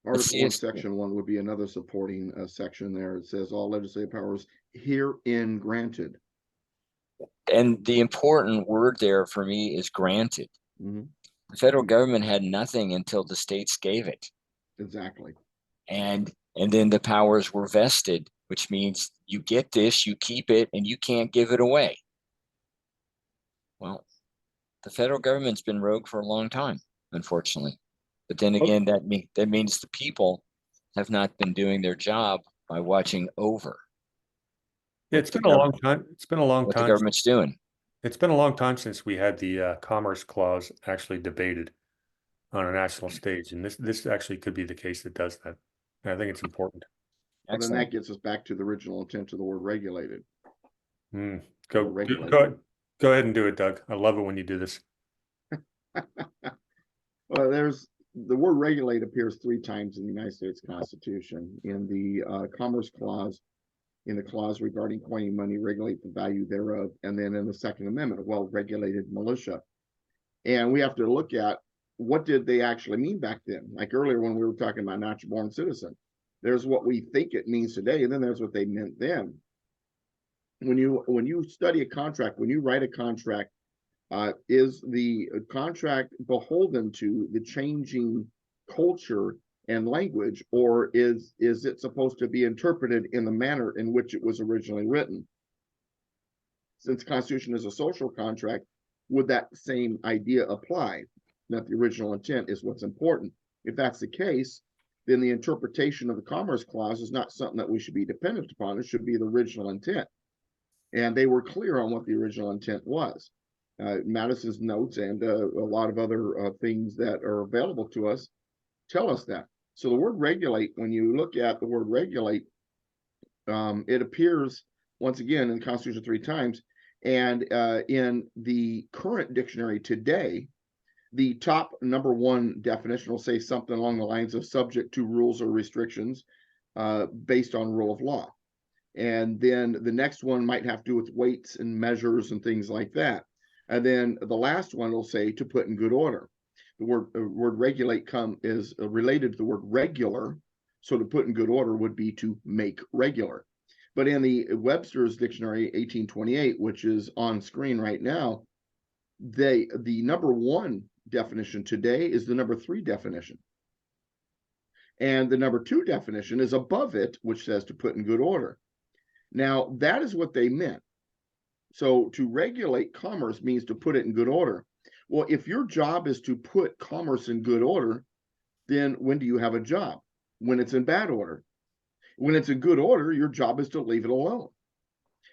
Article 1, Section 1 would be another supporting section there. It says all legislative powers herein granted. And the important word there for me is granted. Mm-hmm. The federal government had nothing until the states gave it. Exactly. And then the powers were vested, which means you get this, you keep it, and you can't give it away. Well, the federal government's been rogue for a long time, unfortunately. But then again, that means the people have not been doing their job by watching over. It's been a long time. It's been a long what time. the government's doing. It's been a long time since we had the Commerce Clause actually debated on a national stage, and this actually could be the case that does that. And I think it's important. And then that gets us back to the original intent of the word regulated. Go ahead and do it, Doug. I love it when you do this. Well, the word regulate appears 3 times in the United States Constitution. In the Commerce Clause, in the clause regarding coining money, regulate the value thereof, and then in the Second Amendment, well-regulated militia. And we have to look at what did they actually mean back then. Like earlier when we were talking about natural-born citizen, there's what we think it means today, and then there's what they meant then. When you study a contract, when you write a contract, is the contract beholden to the changing culture and language, or is it supposed to be interpreted in the manner in which it was originally written? Since the Constitution is a social contract, would that same idea apply? That the original intent is what's important. If that's the case, then the interpretation of the Commerce Clause is not something that we should be dependent upon. It should be the original intent. And they were clear on what the original intent was. Madison's notes and a lot of other things that are available to us tell us that. So the word regulate, when you look at the word regulate, it appears once again in the Constitution 3 times. And in the current dictionary today, the top #1 definition will say something along the lines of subject to rules or restrictions based on rule of law. And then the next one might have to do with weights and measures and things like that. And then the last one will say to put in good order. The word regulate is related to the word regular. So to put in good order would be to make regular. But in the Webster's Dictionary 1828, which is on screen right now, the #1 definition today is the #3 definition. And the #2 definition is above it, which says to put in good order. Now, that is what they meant. So to regulate commerce means to put it in good order. Well, if your job is to put commerce in good order, then when do you have a job? When it's in bad order. When it's in good order, your job is to leave it alone.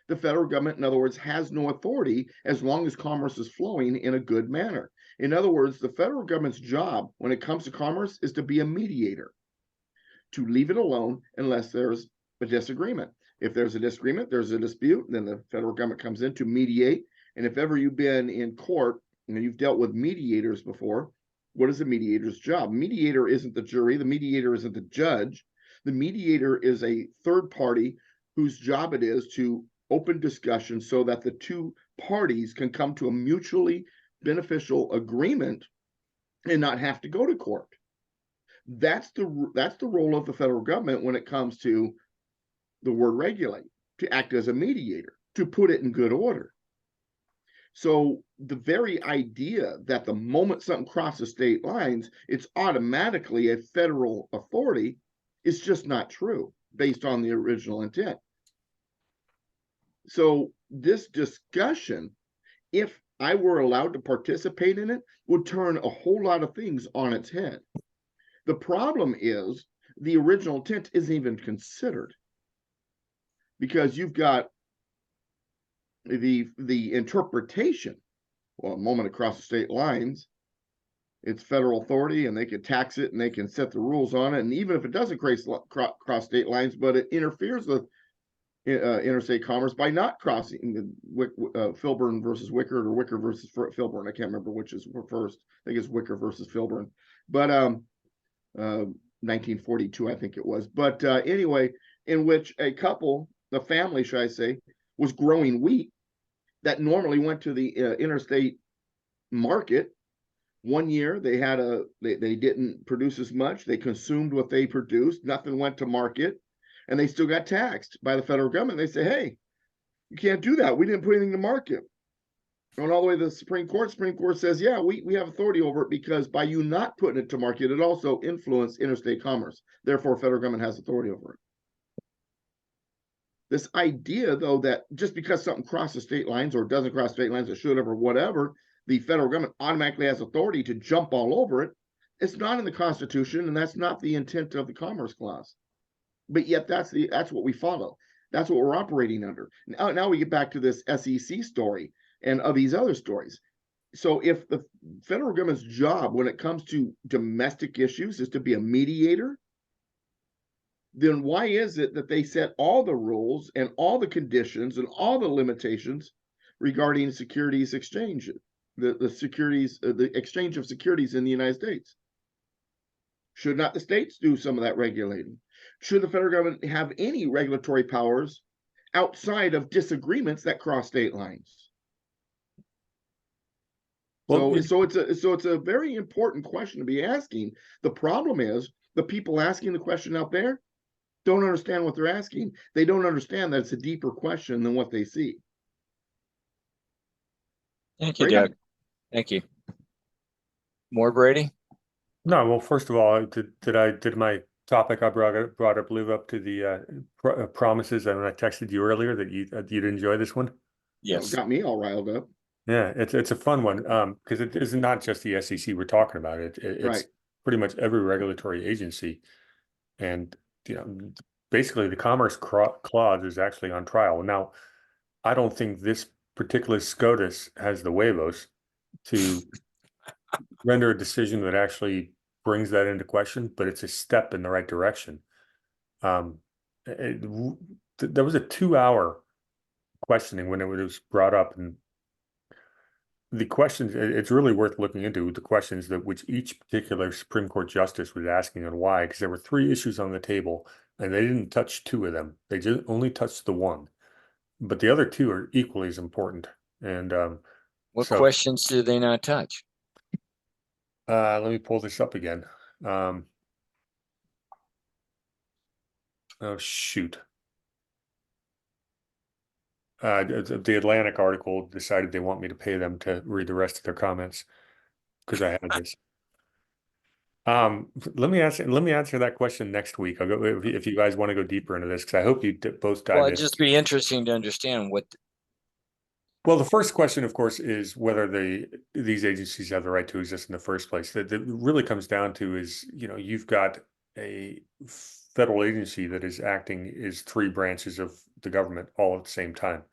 The federal government, in other words, has no authority as long as commerce is flowing in a good manner. In other words, the federal government's job when it comes to commerce is to be a mediator, to leave it alone unless there's a disagreement. If there's a disagreement, there's a dispute, then the federal government comes in to mediate. And if ever you've been in court, you've dealt with mediators before, what is a mediator's job? Mediator isn't the jury, the mediator isn't the judge. The mediator is a third party whose job it is to open discussion so that the two parties can come to a mutually beneficial agreement and not have to go to court. That's the role of the federal government when it comes to the word regulate, to act as a mediator, to put it in good order. So the very idea that the moment something crosses state lines, it's automatically a federal authority is just not true based on the original intent. So this discussion, if I were allowed to participate in it, would turn a whole lot of things on its head. The problem is the original intent isn't even considered, because you've got the interpretation. Well, a moment across the state lines, it's federal authority and they can tax it and they can set the rules on it. And even if it doesn't cross state lines, but it interferes with interstate commerce by not crossing Filburn versus Wickard or Wickard versus Filburn. I can't remember which is first. I think it's Wickard versus Filburn. But 1942, I think it was. But anyway, in which a couple, the family, should I say, was growing wheat that normally went to the interstate market. One year they had they didn't produce as much. They consumed what they produced. Nothing went to market, and they still got taxed by the federal government. They say, "Hey, you can't do that. We didn't put anything to market." Going all the way to the Supreme Court. Supreme Court says, "Yeah, we have authority over it because by you not putting it to market, it also influenced interstate commerce. Therefore, federal government has authority over it." This idea, though, that just because something crosses state lines or doesn't cross state lines, it should have or whatever, the federal government automatically has authority to jump all over it. It's not in the Constitution, and that's not the intent of the Commerce Clause. But yet that's what we follow. That's what we're operating under. Now we get back to this SEC story and of these other stories. So if the federal government's job when it comes to domestic issues is to be a mediator, then why is it that they set all the rules and all the conditions and all the limitations regarding securities exchange, the exchange of securities in the United States? Should not the states do some of that regulating? Should the federal government have any regulatory powers outside of disagreements that cross state lines? Well, So it's a very important question to be asking. The problem is the people asking the question out there don't understand what they're asking. They don't understand that it's a deeper question than what they see. Thank you, Brady? Doug. Thank you. More, Brady? no, well, first of all, did my topic I brought up live up to the promises and I texted you earlier that you'd enjoy this one? Yes. Got me all riled up. Yeah, it's a fun one because it is not just the SEC we're talking about. It's Right. pretty much every regulatory agency, and basically the Commerce Clause is actually on trial now. I don't think this particular SCOTUS has the huevos to render a decision that actually brings that into question, but it's a step in the right direction. There was a 2-hour questioning when it was brought up, and the questions, it's really worth looking into the questions that which each particular Supreme Court justice was asking and why, because there were 3 issues on the table and they didn't touch 2 of them. They just only touched the one, but the other 2 are equally as important. And What so- questions do they not touch? let me pull this up again. Oh, shoot. The Atlantic article decided they want me to pay them to read the rest of their comments because I had this. Let me answer that question next week. I'll go if you guys want to go deeper into this because I hope you both dive Well, in. it'd just be interesting to understand what Well, the first question, of course, is whether these agencies have the right to exist in the first place. That really comes down to is, you've got a federal agency that is acting as three branches of the government all at the same time.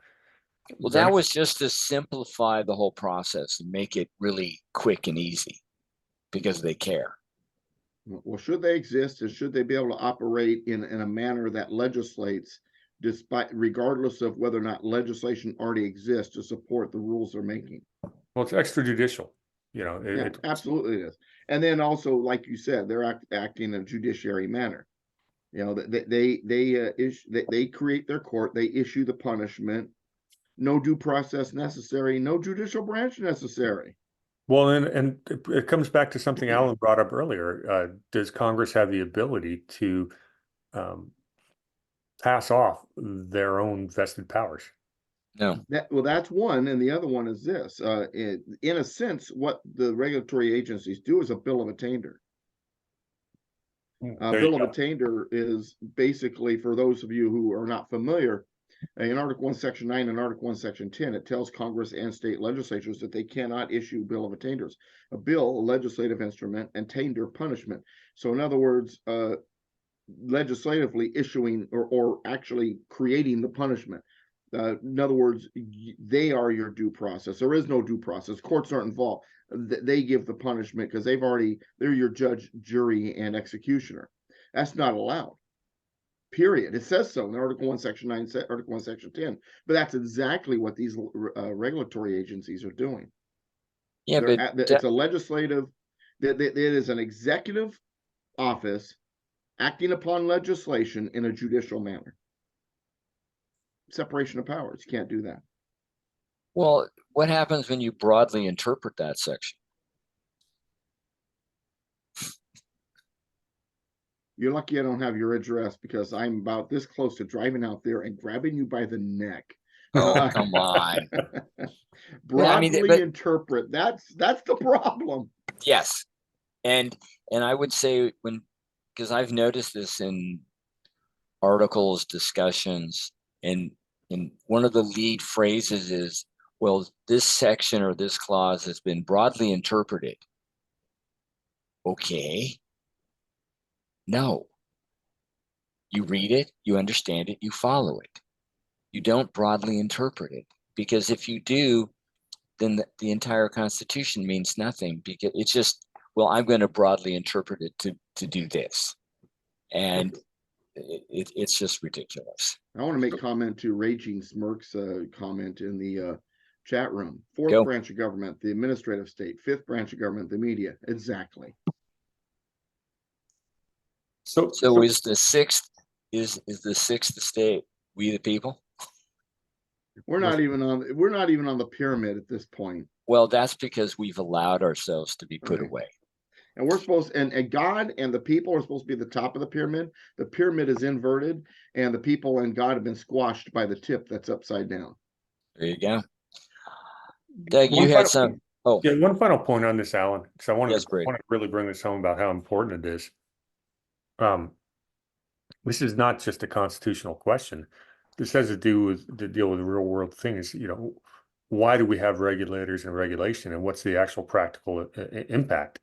Well, that was just to simplify the whole process and make it really quick and easy because they care. Well, should they exist and should they be able to operate in a manner that legislates regardless of whether or not legislation already exists to support the rules they're making? Well, it's extrajudicial, Yeah, absolutely it is. And then also, like you said, they're acting in a judiciary manner. They create their court, they issue the punishment, no due process necessary, no judicial branch necessary. Well, and it comes back to something Alan brought up earlier. Does Congress have the ability to pass off their own vested powers? No. That's one, and the other one is this. In a sense, what the regulatory agencies do is a bill of attainder. Bill of attainder is basically, for those of you who are not familiar, in Article 1, Section 9 and Article 1, Section 10, it tells Congress and state legislatures that they cannot issue bill of attainders. A bill, a legislative instrument, and attainder punishment. So in other words, legislatively issuing or actually creating the punishment. In other words, they are your due process. There is no due process. Courts aren't involved. They give the punishment because they're your judge, jury, and executioner. That's not allowed. Period. It says so in Article 1, Section 9, Article 1, Section 10. But that's exactly what these regulatory agencies are doing. Yeah, it's a legislative, it is an executive office acting upon legislation in a judicial manner. Separation of powers. You can't do that. Well, what happens when you broadly interpret that section? You're lucky I don't have your address because I'm about this close to driving out there and grabbing you by the neck. Oh, come on. Broadly interpret. That's the problem. Yes. And I would say because I've noticed this in articles, discussions, and one of the lead phrases is, well, this section or this clause has been broadly interpreted. Okay. No. You read it, you understand it, you follow it. You don't broadly interpret it, because if you do, then the entire Constitution means nothing, because it's just, well, I'm going to broadly interpret it to do this. And it's just ridiculous. I want to make comment to Raging Smirk's comment in the chat room. Fourth branch of government, the administrative state. Fifth branch of government, the media. Exactly. So is the sixth estate we the people? We're not even on the pyramid at this point. Well, that's because we've allowed ourselves to be put away. And we're supposed, and God and the people are supposed to be at the top of the pyramid. The pyramid is inverted, and the people and God have been squashed by the tip that's upside down. There you go. Doug, you had some. Oh, yeah. One final point on this, Alan, because I want to really bring this home about how important it is. This is not just a constitutional question. This has to deal with real world things. Why do we have regulators and regulation, and what's the actual practical impact?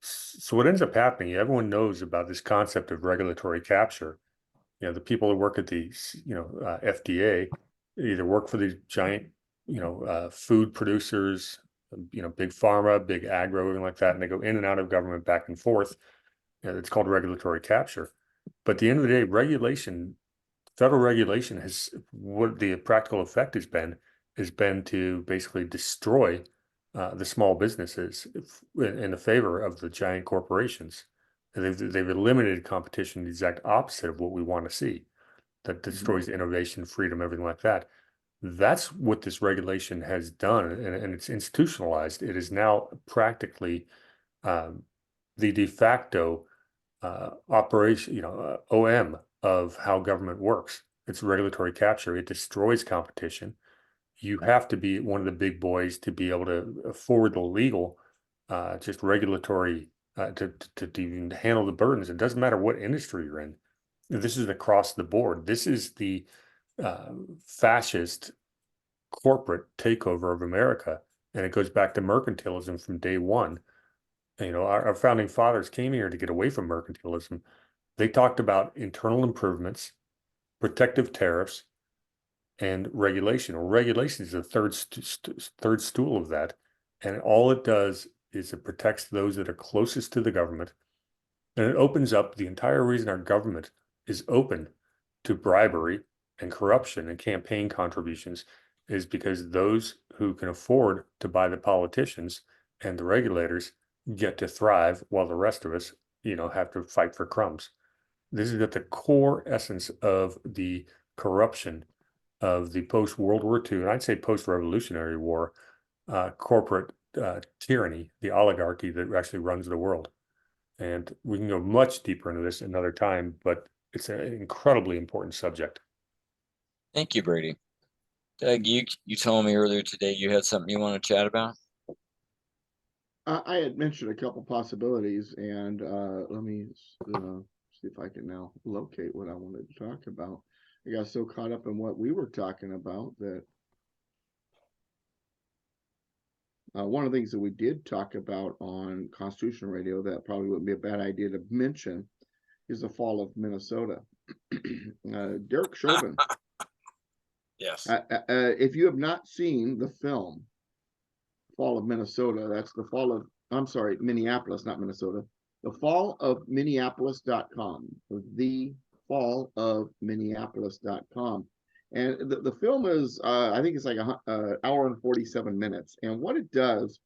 So what ends up happening, everyone knows about this concept of regulatory capture. The people that work at the FDA either work for these giant food producers, big pharma, big agro, everything like that, and they go in and out of government back and forth. It's called regulatory capture. But at the end of the day, federal regulation has, what the practical effect has been to basically destroy the small businesses in the favor of the giant corporations. And they've eliminated competition, the exact opposite of what we want to see. That destroys innovation, freedom, everything like that. That's what this regulation has done, and it's institutionalized. It is now practically the de facto operation, OM of how government works. It's regulatory capture. It destroys competition. You have to be one of the big boys to be able to afford the legal, just regulatory, to even handle the burdens. It doesn't matter what industry you're in. This is across the board. This is the fascist corporate takeover of America. And it goes back to mercantilism from day one. You know, our founding fathers came here to get away from mercantilism. They talked about internal improvements, protective tariffs, and regulation. Well, regulation is the third stool of that. And all it does is it protects those that are closest to the government. And it opens up the entire reason our government is open to bribery and corruption and campaign contributions is because those who can afford to buy the politicians and the regulators get to thrive while the rest of us, you know, have to fight for crumbs. This is at the core essence of the corruption of the post-World War II, and I'd say post-Revolutionary War, corporate tyranny, the oligarchy that actually runs the world. And we can go much deeper into this another time, but it's an incredibly important subject. Thank you, Brady. Doug, you told me earlier today you had something you want to chat about? I had mentioned a couple possibilities, and let me see if I can now locate what I wanted to talk about. I got so caught up in what we were talking about that one of the things that we did talk about on Constitution Radio that probably wouldn't be a bad idea to mention is the fall of Minnesota. Derek Chauvin. Yes. If you have not seen the film Fall of Minnesota, that's the fall of, I'm sorry, Minneapolis, not Minnesota. The fall of Minneapolis.com. The fall of Minneapolis.com. And the film is, I think it's like an hour and 47 minutes. And what it does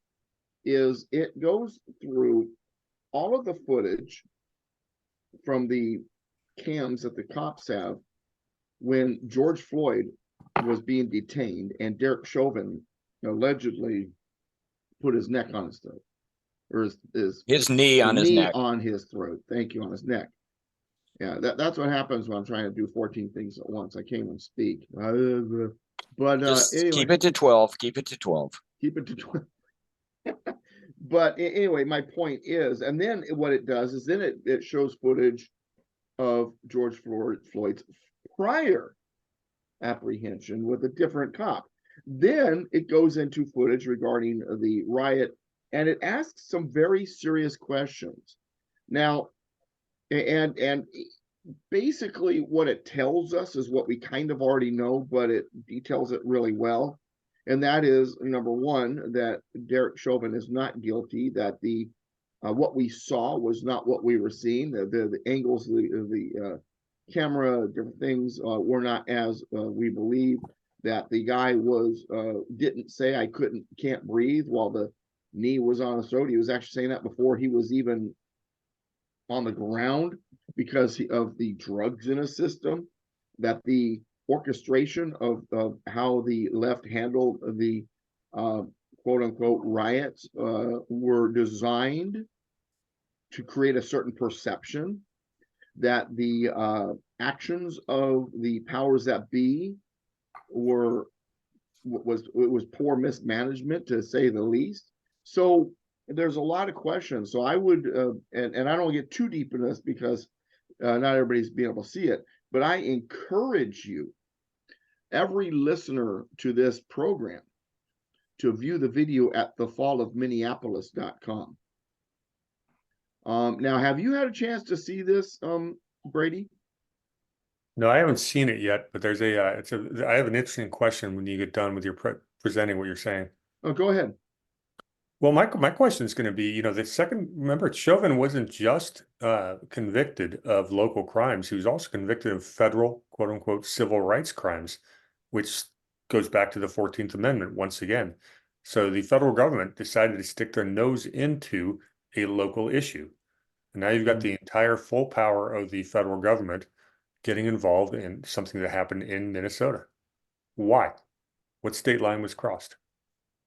is it goes through all of the footage from the cams that the cops have when George Floyd was being detained and Derek Chauvin allegedly put his neck on his throat, or his knee on his neck. On his throat. Thank you, on his neck. Yeah, that's what happens when I'm trying to do 14 things at once. I can't even speak. But Just anyway, keep it to 12. Keep it to 12. Keep it to 12. But anyway, my point is, and then what it does is then it shows footage of George Floyd's prior apprehension with a different cop. Then it goes into footage regarding the riot, and it asks some very serious questions. Now, and basically what it tells us is what we kind of already know, but it details it really well. And that is, number one, that Derek Chauvin is not guilty, that the what we saw was not what we were seeing. The angles, the camera, different things were not as we believe. That the guy was didn't say I can't breathe while the knee was on his throat. He was actually saying that before he was even on the ground because of the drugs in his system. That the orchestration of how the left handled the quote unquote riots were designed to create a certain perception that the actions of the powers that be was poor mismanagement, to say the least. So there's a lot of questions. So I would and I don't get too deep in this because not everybody's being able to see it, but I encourage you, every listener to this program, to view the video at thefallofminneapolis.com. Now, have you had a chance to see this, Brady? No, I haven't seen it yet, but there's I have an interesting question when you get done with your presenting what you're saying. Oh, go ahead. Well, my question is going to be, you know, remember, Chauvin wasn't just convicted of local crimes. He was also convicted of federal, quote unquote, civil rights crimes, which goes back to the 14th Amendment once again. So the federal government decided to stick their nose into a local issue. And now you've got the entire full power of the federal government getting involved in something that happened in Minnesota. Why? What state line was crossed?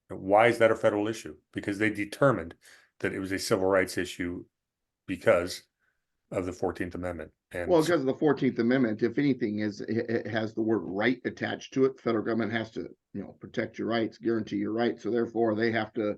Why is that a federal issue? Because they determined that it was a civil rights issue because of the 14th Amendment. And well, because of the 14th Amendment, if anything it has the word right attached to it, the federal government has to, you know, protect your rights, guarantee your rights. So therefore they have to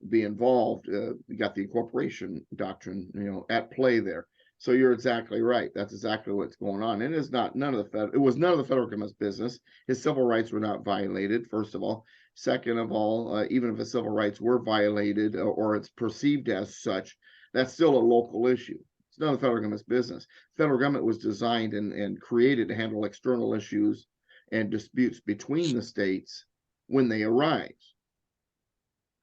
be involved. You got the incorporation doctrine, you know, at play there. So you're exactly right. That's exactly what's going on. And it's not it was none of the federal government's business. His civil rights were not violated, first of all. Second of all, even if his civil rights were violated or it's perceived as such, that's still a local issue. It's none of the federal government's business. Federal government was designed and created to handle external issues and disputes between the states when they arise.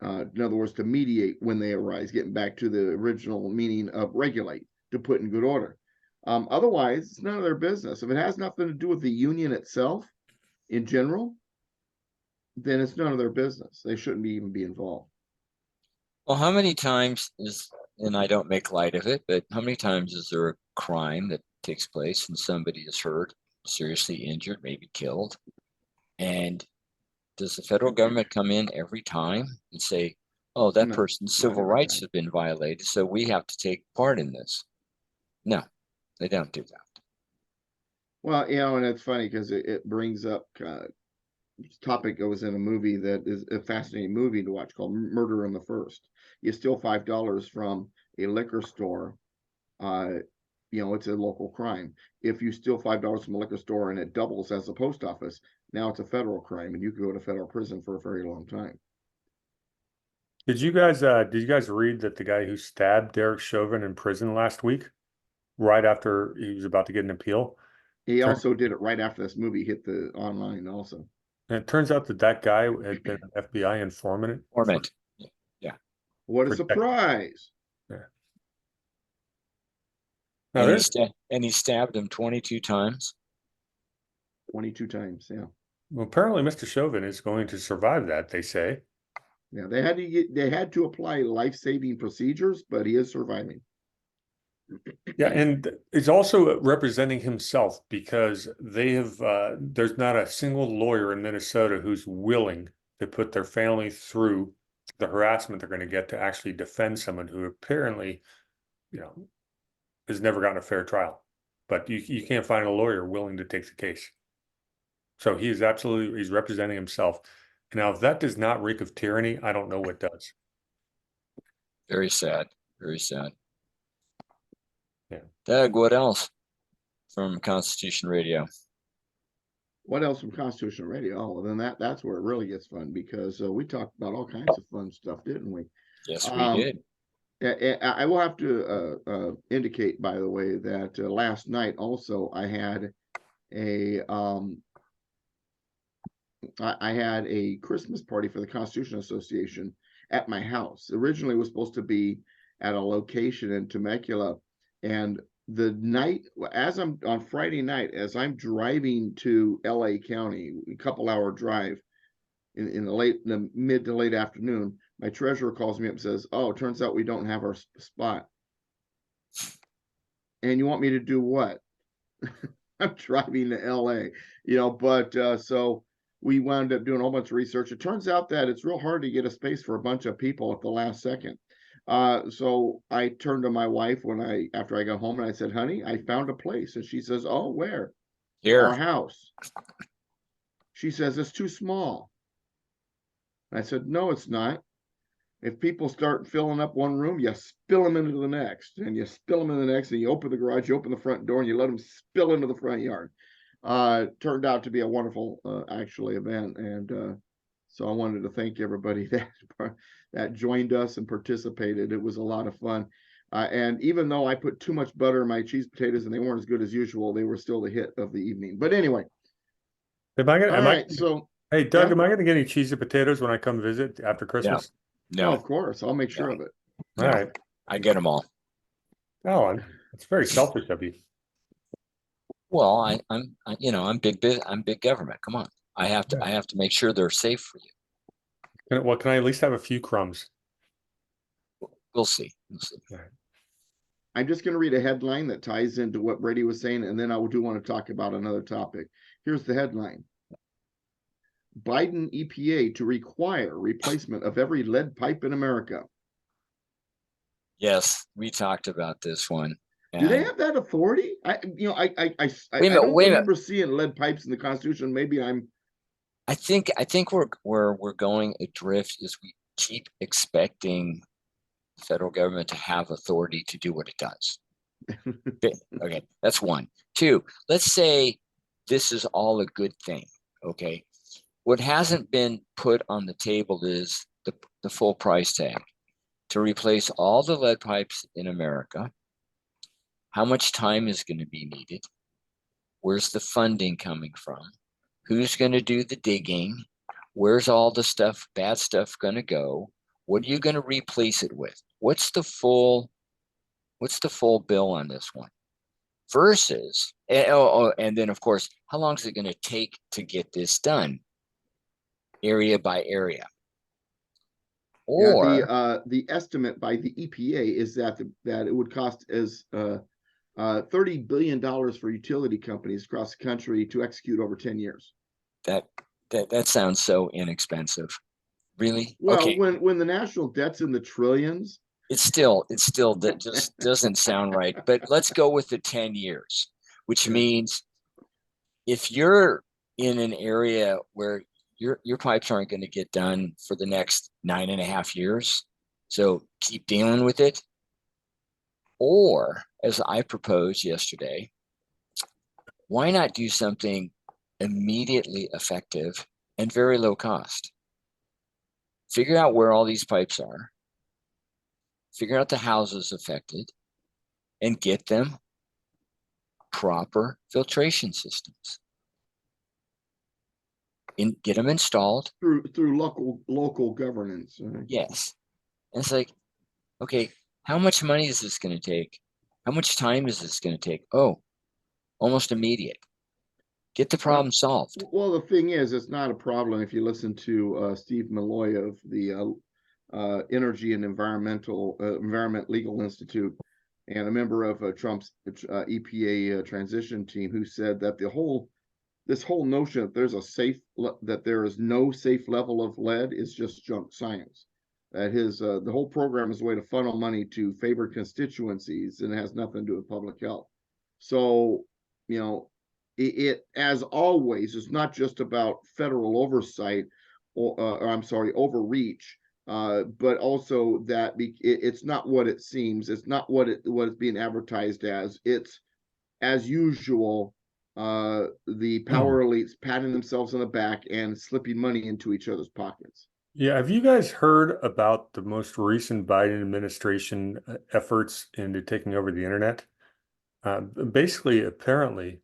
In other words, to mediate when they arise, getting back to the original meaning of regulate, to put in good order. Otherwise, it's none of their business. If it has nothing to do with the union itself in general, then it's none of their business. They shouldn't even be involved. Well, how many times and I don't make light of it, but how many times is there a crime that takes place and somebody is hurt, seriously injured, maybe killed? And does the federal government come in every time and say, oh, that No, person's not civil every rights time. have been violated, so we have to take part in this? No, they don't do that. Well, and it's funny because it brings up topic that was in a movie that is a fascinating movie to watch called Murder on the First. You steal $5 from a liquor store, it's a local crime. If you steal $5 from a liquor store and it doubles as a post office, now it's a federal crime and you can go to federal prison for a very long time. Did you guys read that the guy who stabbed Derek Chauvin in prison last week, right after he was about to get an appeal? He also did it right after this movie hit the online also. And it turns out that guy had been an FBI informant. Torment. What a Protect- surprise. Now, And he stabbed him 22 times. 22 times, yeah. well, apparently Mr. Chauvin is going to survive that, they say. Yeah, they had to apply life-saving procedures, but he is surviving. Yeah, and it's also representing himself because they have there's not a single lawyer in Minnesota who's willing to put their family through the harassment they're going to get to actually defend someone who apparently, has never gotten a fair trial. But you can't find a lawyer willing to take the case. So he's representing himself. Now, if that does not reek of tyranny, I don't know what does. Very sad. Very sad. Yeah. Doug, what else from Constitution Radio? What else from Constitution Radio? Oh, well, then that's where it really gets fun because we talked about all kinds of fun stuff, didn't we? Yes, we did. I will have to indicate, by the way, that last night also I had a Christmas party for the Constitution Association at my house. Originally, it was supposed to be at a location in Temecula, and the night on Friday night, as I'm driving to LA County, a couple-hour drive in the mid to late afternoon, my treasurer calls me up and says, oh, it turns out we don't have our spot. And you want me to do what? I'm driving to LA, but so we wound up doing a whole bunch of research. It turns out that it's real hard to get a space for a bunch of people at the last second. So I turned to my wife after I got home and I said, honey, I found a place. And she says, oh, where? Here. Our house. She says, it's too small. I said, no, it's not. If people start filling up one room, you spill them into the next, and you spill them in the next, and you open the garage, you open the front door, and you let them spill into the front yard. Turned out to be a wonderful, event, and so I wanted to thank everybody that joined us and participated. It was a lot of fun, and even though I put too much butter in my cheese potatoes and they weren't as good as usual, they were still the hit of the evening. But anyway, Hey, Doug, am I going to get any cheesy potatoes when I come visit after Christmas? No, of course, I'll make sure of it. All right. I get them all. Oh, it's very selfish of you. Well, I'm big government. Come on. I have to make sure they're safe for you. Can I at least have a few crumbs? We'll see. All right. I'm just going to read a headline that ties into what Brady was saying, and then I do want to talk about another topic. Here's the headline. Biden EPA to require replacement of every lead pipe in America. Yes, we talked about this one. Do they have that authority? I don't remember seeing lead pipes in the Constitution. Maybe I think we're going adrift is we keep expecting the federal government to have authority to do what it does. Okay, that's one. Two, let's say this is all a good thing. Okay. What hasn't been put on the table is the full price tag to replace all the lead pipes in America. How much time is going to be needed? Where's the funding coming from? Who's going to do the digging? Where's all the stuff, bad stuff going to go? What are you going to replace it with? What's the full bill on this one? Versus, and then of course, how long is it going to take to get this done? Area by area. Or the estimate by the EPA is that it would cost as $30 billion for utility companies across the country to execute over 10 years. That sounds so inexpensive. Really? Well, okay. when the national debt's in the trillions, It's still that just doesn't sound right. But let's go with the 10 years, which means if you're in an area where your pipes aren't going to get done for the next 9.5 years, so keep dealing with it. Or, as I proposed yesterday, why not do something immediately effective and very low cost? Figure out where all these pipes are, figure out the houses affected, and get them proper filtration systems. Get them installed. Through local governance. Yes. And it's like, okay, how much money is this going to take? How much time is this going to take? Oh, almost immediate. Get the problem solved. Well, the thing is, it's not a problem if you listen to Steve Malloy of the Energy and Environment Legal Institute, and a member of Trump's EPA transition team, who said that this whole notion that there is no safe level of lead is just junk science. That the whole program is a way to funnel money to favored constituencies, and it has nothing to do with public health. So, it as always is not just about federal oversight or I'm sorry, overreach, but also that it's not what it seems. It's not what it's being advertised as. It's, as usual, the power elites patting themselves on the back and slipping money into each other's pockets. Yeah, have you guys heard about the most recent Biden administration efforts into taking over the internet? Basically, apparently,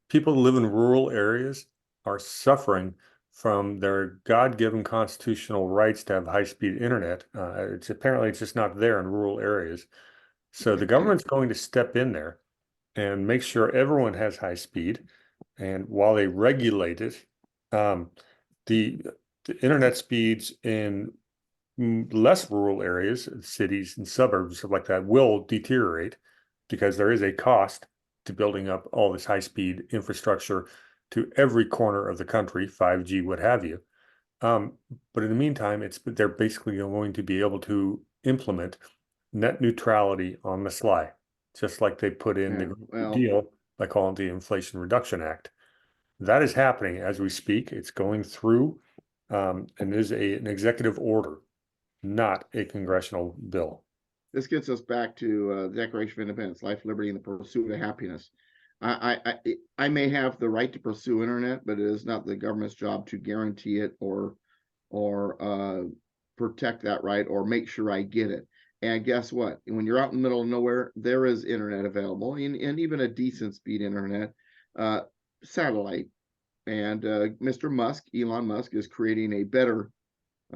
people who live in rural areas are suffering from their God-given constitutional rights to have high-speed internet. It's just not there in rural areas. So the government's going to step in there and make sure everyone has high speed. And while they regulate it, the internet speeds in less rural areas, cities and suburbs, stuff like that, will deteriorate because there is a cost to building up all this high-speed infrastructure to every corner of the country, 5G, what have you. But in the meantime, they're basically going to be able to implement net neutrality on the sly, just like they put in the deal by calling it the Inflation Reduction Act. That is happening as we speak. It's going through, and there's an executive order, not a congressional bill. This gets us back to the Declaration of Independence: life, liberty, and the pursuit of happiness. I may have the right to pursue internet, but it is not the government's job to guarantee it or protect that right or make sure I get it. And guess what? When you're out in the middle of nowhere, there is internet available, and even a decent speed internet, satellite. And Elon Musk, is creating a better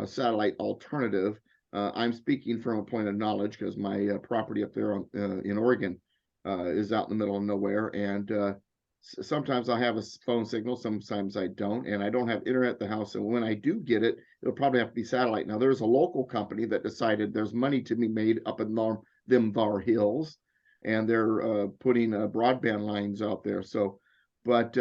satellite alternative. I'm speaking from a point of knowledge because my property up there in Oregon is out in the middle of nowhere, and sometimes I have a phone signal, sometimes I don't, and I don't have internet at the house. And when I do get it, it'll probably have to be satellite. Now, there's a local company that decided there's money to be made up in them Bar Hills, and they're putting broadband lines out there. So, but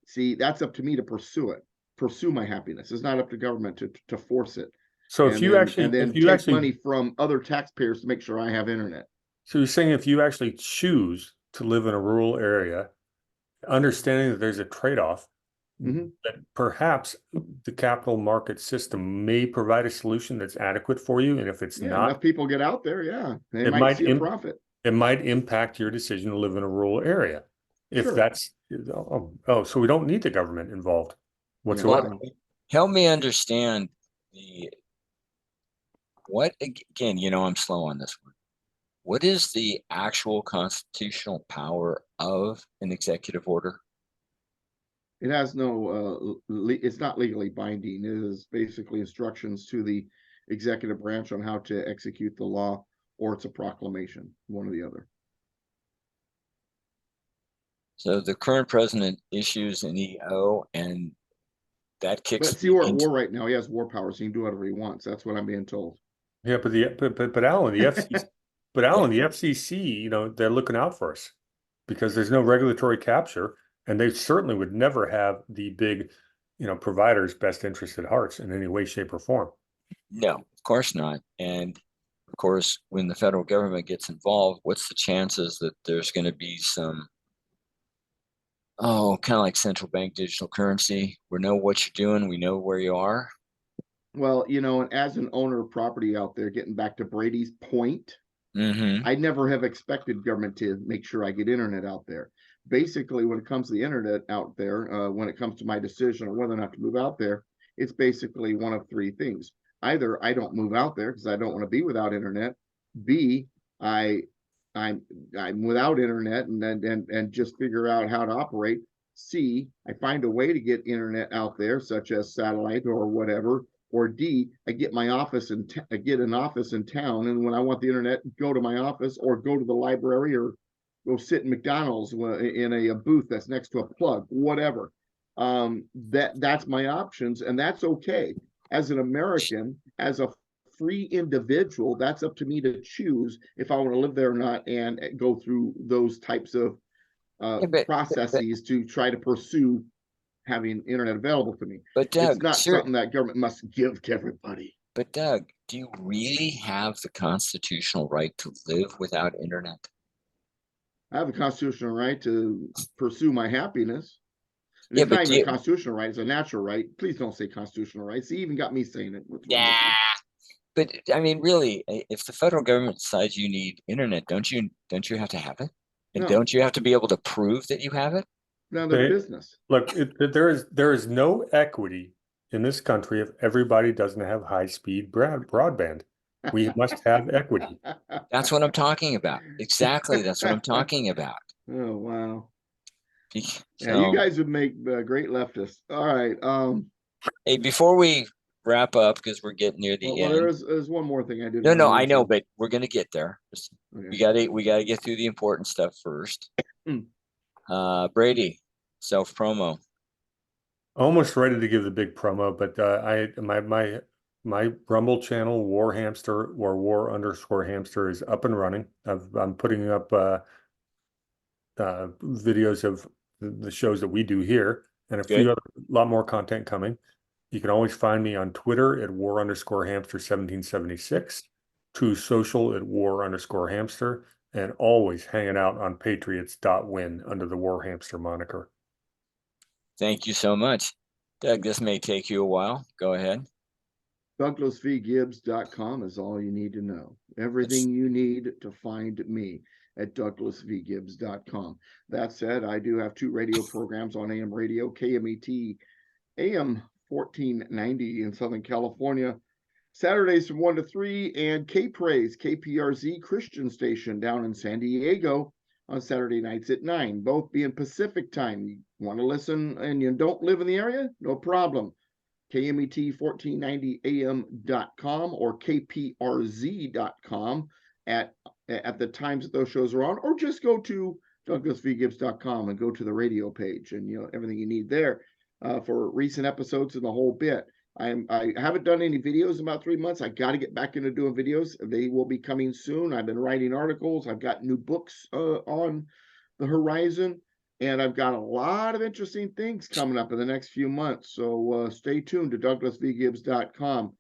see, that's up to me to pursue my happiness. It's not up to government to force it. So if you take money from other taxpayers to make sure I have internet. So you're saying if you actually choose to live in a rural area, understanding that there's a trade-off, that perhaps the capital market system may provide a solution that's adequate for you, and if it's not, enough people get out there, they might see a profit. it might impact your decision to live in a rural area. If Sure. that's, so we don't need the government involved whatsoever. Well, help me understand what, again, I'm slow on this one. What is the actual constitutional power of an executive order? It has no, it's not legally binding. It is basically instructions to the executive branch on how to execute the law, or it's a proclamation, one or the other. So the current president issues an EO, and that kicks. But see, we're at war right now. He has war powers. He can do whatever he wants. That's what I'm being told. Yeah, but Alan, the FCC, the FCC, they're looking out for us because there's no regulatory capture, and they certainly would never have the big, providers' best interest at heart in any way, shape, or form. No, of course not. And of course, when the federal government gets involved, what's the chances that there's going to be some, kind of like central bank digital currency? We know what you're doing. We know where you are. Well, and as an owner of property out there, getting back to Brady's point, I never have expected government to make sure I get internet out there. Basically, when it comes to the internet out there, when it comes to my decision on whether or not to move out there, it's basically one of three things. Either I don't move out there because I don't want to be without internet. B, I'm without internet and just figure out how to operate. C, I find a way to get internet out there, such as satellite or whatever. Or D, I get my office and I get an office in town, and when I want the internet, go to my office or go to the library or go sit in McDonald's in a booth that's next to a plug, whatever. That's my options, and that's okay. As an American, as a free individual, that's up to me to choose if I want to live there or not, and go through those types of processes to try to pursue having internet available to me. But Doug, it's not something that government must give to everybody. But Doug, do you really have the constitutional right to live without internet? I have a constitutional right to pursue my happiness. And Yeah, it's not even a constitutional right, it's a natural right. Please don't say constitutional rights. He even got me saying it. Yeah. But I mean, really, if the federal government decides you need internet, don't you have to have it? And don't you have to be able to prove that you have it? None of their business. Look, there is no equity in this country if everybody doesn't have high-speed broadband. We must have equity. That's what I'm talking about. Exactly, that's what I'm talking about. Oh wow! So, yeah, you guys would make great leftists. All right. Hey, before we wrap up, because we're getting near the end. There's one more thing I did. No, I know, but we're gonna get there. Okay. We gotta get through the important stuff first. Brady, self promo. Almost ready to give the big promo, but my Rumble channel, War Hamster or War_Hamster, is up and running. I'm putting up videos of the shows that we do here, and a lot more content coming. You can always find me on Twitter at War_Hamster1776, True Social at War_Hamster, and always hanging out on Patriots.win under the War Hamster moniker. Thank you so much. Doug, this may take you a while. Go ahead. DouglasVGibbs.com is all you need to know. Everything you need to find me at DouglasVGibbs.com. That said, I do have 2 radio programs on AM radio, KMET AM 1490 in Southern California, Saturdays from 1 to 3, and K-Praise, KPRZ Christian station down in San Diego on Saturday nights at 9, both being Pacific time. You want to listen and you don't live in the area? No problem. KMET1490am.com or KPRZ.com at the times that those shows are on, or just go to DouglasVGibbs.com and go to the radio page, and everything you need there for recent episodes and the whole bit. I haven't done any videos in about 3 months. I got to get back into doing videos. They will be coming soon. I've been writing articles. I've got new books on the horizon, and I've got a lot of interesting things coming up in the next few months. So stay tuned to DouglasVGibbs.com.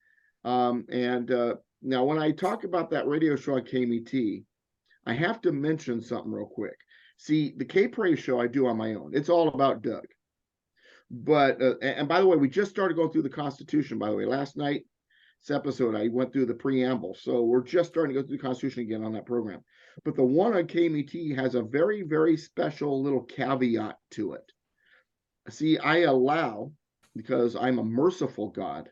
Now, when I talk about that radio show on KMET, I have to mention something real quick. See, the K-Praise show I do on my own. It's all about Doug. But and by the way, we just started going through the Constitution, by the way, last night. episode, I went through the preamble. So we're just starting to go through the Constitution again on that program. But the one on KMET has a very, very special little caveat to it. See, I allow, because I'm a merciful God,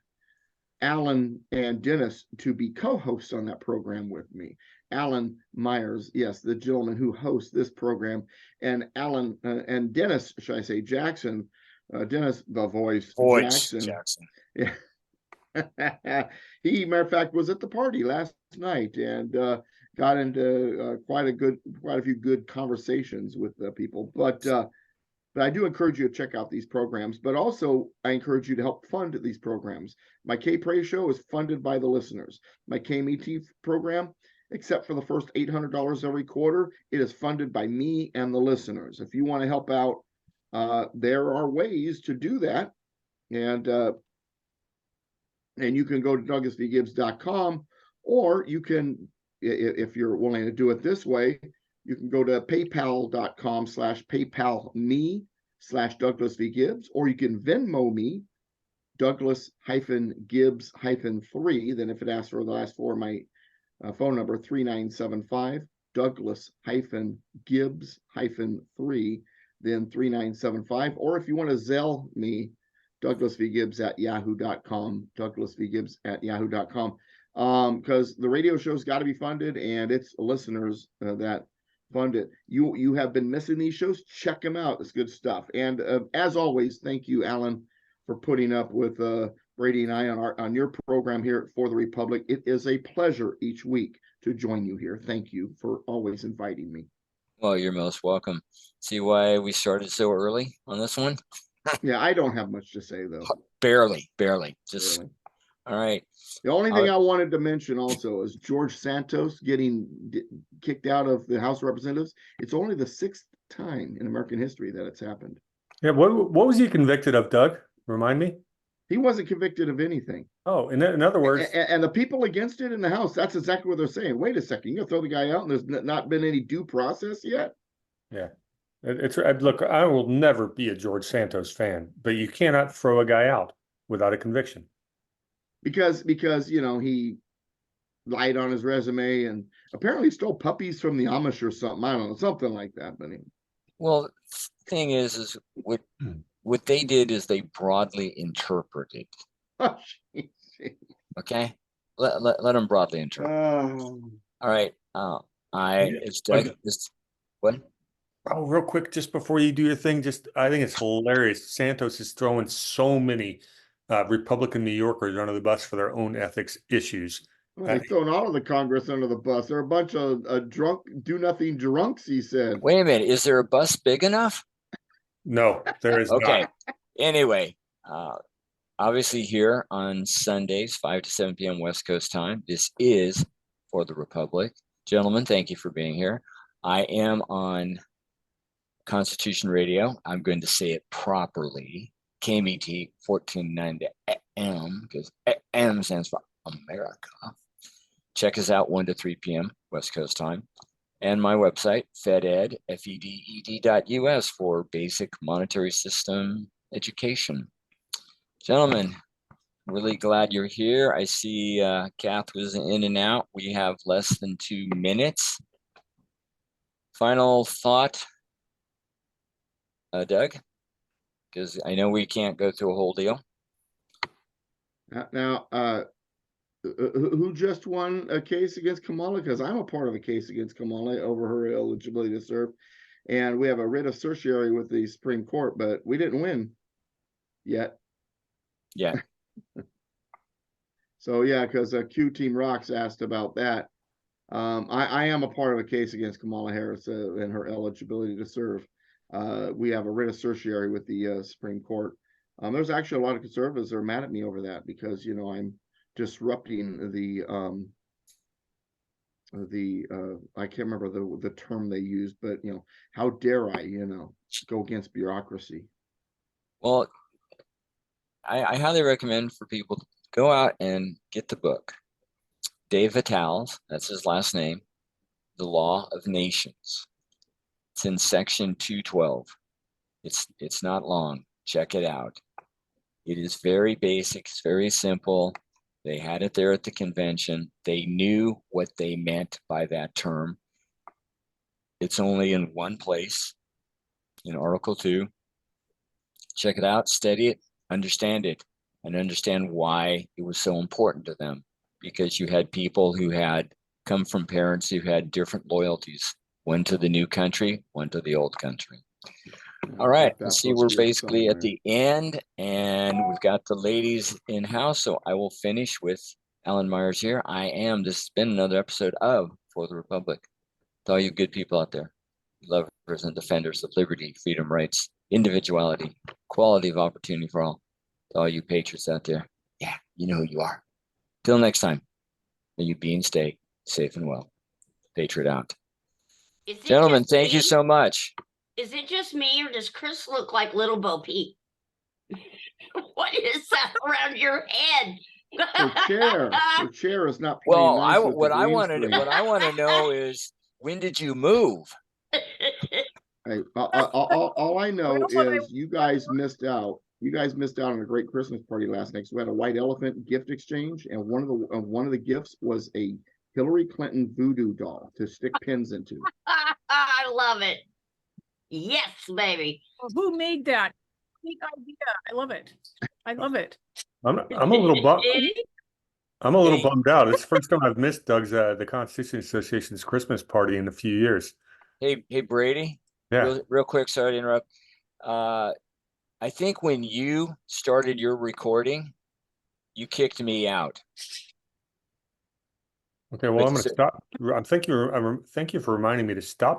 Alan and Dennis to be co-hosts on that program with me. Alan Myers, yes, the gentleman who hosts this program, and Alan and Dennis, should I say, Jackson, Dennis, the voice Jackson. Yeah. He, matter of fact, was at the party last night and got into quite a few good conversations with people. But I do encourage you to check out these programs. But also, I encourage you to help fund these programs. My K Pray show is funded by the listeners. My KMET program, except for the first $800 every quarter, it is funded by me and the listeners. If you want to help out, there are ways to do that. And you can go to DouglasVGibbs.com, or you can, if you're willing to do it this way, you can go to paypal.com/PayPalMe/DouglasVGibbs, or you can Venmo me, Douglas-Gibbs-3. Then if it asks for the last four of my phone number, 3975, Douglas-Gibbs-3, then 3975. Or if you want to Zelle me, DouglasVGibbs@yahoo.com, DouglasVGibbs@yahoo.com. Because the radio show's got to be funded, and it's listeners that fund it. You have been missing these shows. Check them out. It's good stuff. And as always, thank you, Alan, for putting up with Brady and I on your program here at For the Republic. It is a pleasure each week to join you here. Thank you for always inviting me. Well, you're most welcome. See why we started so early on this one? Yeah, I don't have much to say, though. Barely. Just Really. all right. The only thing I wanted to mention also is George Santos getting kicked out of the House of Representatives. It's only the 6th time in American history that it's happened. Yeah, what was he convicted of, Doug? Remind me. He wasn't convicted of anything. Oh, in other words, And the people against it in the House, that's exactly what they're saying. Wait a second, you're gonna throw the guy out and there's not been any due process yet? yeah, look, I will never be a George Santos fan, but you cannot throw a guy out without a conviction. Because he lied on his resume and apparently stole puppies from the Amish or something. I don't know, something like that. But Well, thing is what they did is they broadly interpreted. Okay, let them broadly interpret. All right. It's Doug. What? Oh, real quick, just before you do your thing, I think it's hilarious. Santos is throwing so many Republican New Yorkers under the bus for their own ethics issues. Well, he's throwing all of the Congress under the bus. They're a bunch of drunk, do-nothing drunks, he said. Wait a minute. Is there a bus big enough? No, there is Okay. not. Anyway, obviously here on Sundays, 5 to 7 p.m. West Coast time, this is For the Republic. Gentlemen, thank you for being here. I am on Constitution Radio. I'm going to say it properly. KMET 1490 AM, because AM stands for America. Check us out 1 to 3 p.m. West Coast time. And my website, FedEd, FEDED.us, for basic monetary system education. Gentlemen, really glad you're here. I see Kath was in and out. We have less than 2 minutes. Final thought, Doug? Because I know we can't go through a whole deal. Now, who just won a case against Kamala? Because I'm a part of a case against Kamala over her eligibility to serve. And we have a writ of certiorari with the Supreme Court, but we didn't win yet. Yeah. So, yeah, because Q Team Rocks asked about that. I am a part of a case against Kamala Harris and her eligibility to serve. We have a writ of certiorari with the Supreme Court. There's actually a lot of conservatives that are mad at me over that because, I'm disrupting the I can't remember the term they used, but how dare I, go against bureaucracy. Well, I highly recommend for people to go out and get the book. Dave Vitale's, that's his last name, The Law of Nations. It's in section 212. It's not long. Check it out. It is very basic. It's very simple. They had it there at the convention. They knew what they meant by that term. It's only in one place, in Article 2. Check it out, study it, understand it, and understand why it was so important to them. Because you had people who had come from parents who had different loyalties, one to the new country, one to the old country. All right, That's let's see, supposed we're to be basically at somewhere. the end, and we've got the ladies in house, so I will finish with Alan Myers here. This has been another episode of For the Republic. To all you good people out there, lovers and defenders of liberty, freedom, rights, individuality, equality of opportunity for all. To all you patriots out there, yeah, you know who you are. Till next time, may you be and stay safe and well. Patriot out. Is it Gentlemen, just thank you me? so much. Is it just me, or does Chris look like Little Bo Peep? What is that around your head? Her chair is not playing Well, nice with the what I green want to screen. what I want to know is, when did you move? Hey, all I know Well, what I- is you guys missed out. You guys missed out on a great Christmas party last night. So we had a white elephant gift exchange, and one of the gifts was a Hillary Clinton voodoo doll to stick pins into. I love it. Yes, baby. Well, who made that? Great idea. I love it. I love it. I'm a little bummed. Me? I'm a little bummed out. It's the first time I've missed Doug's the Constitution Association's Christmas party in a few years. Hey Brady. Yeah. Real quick, sorry to interrupt. I think when you started your recording, you kicked me out. Okay. Well, I'm going But- to stop. Thank you for reminding me to stop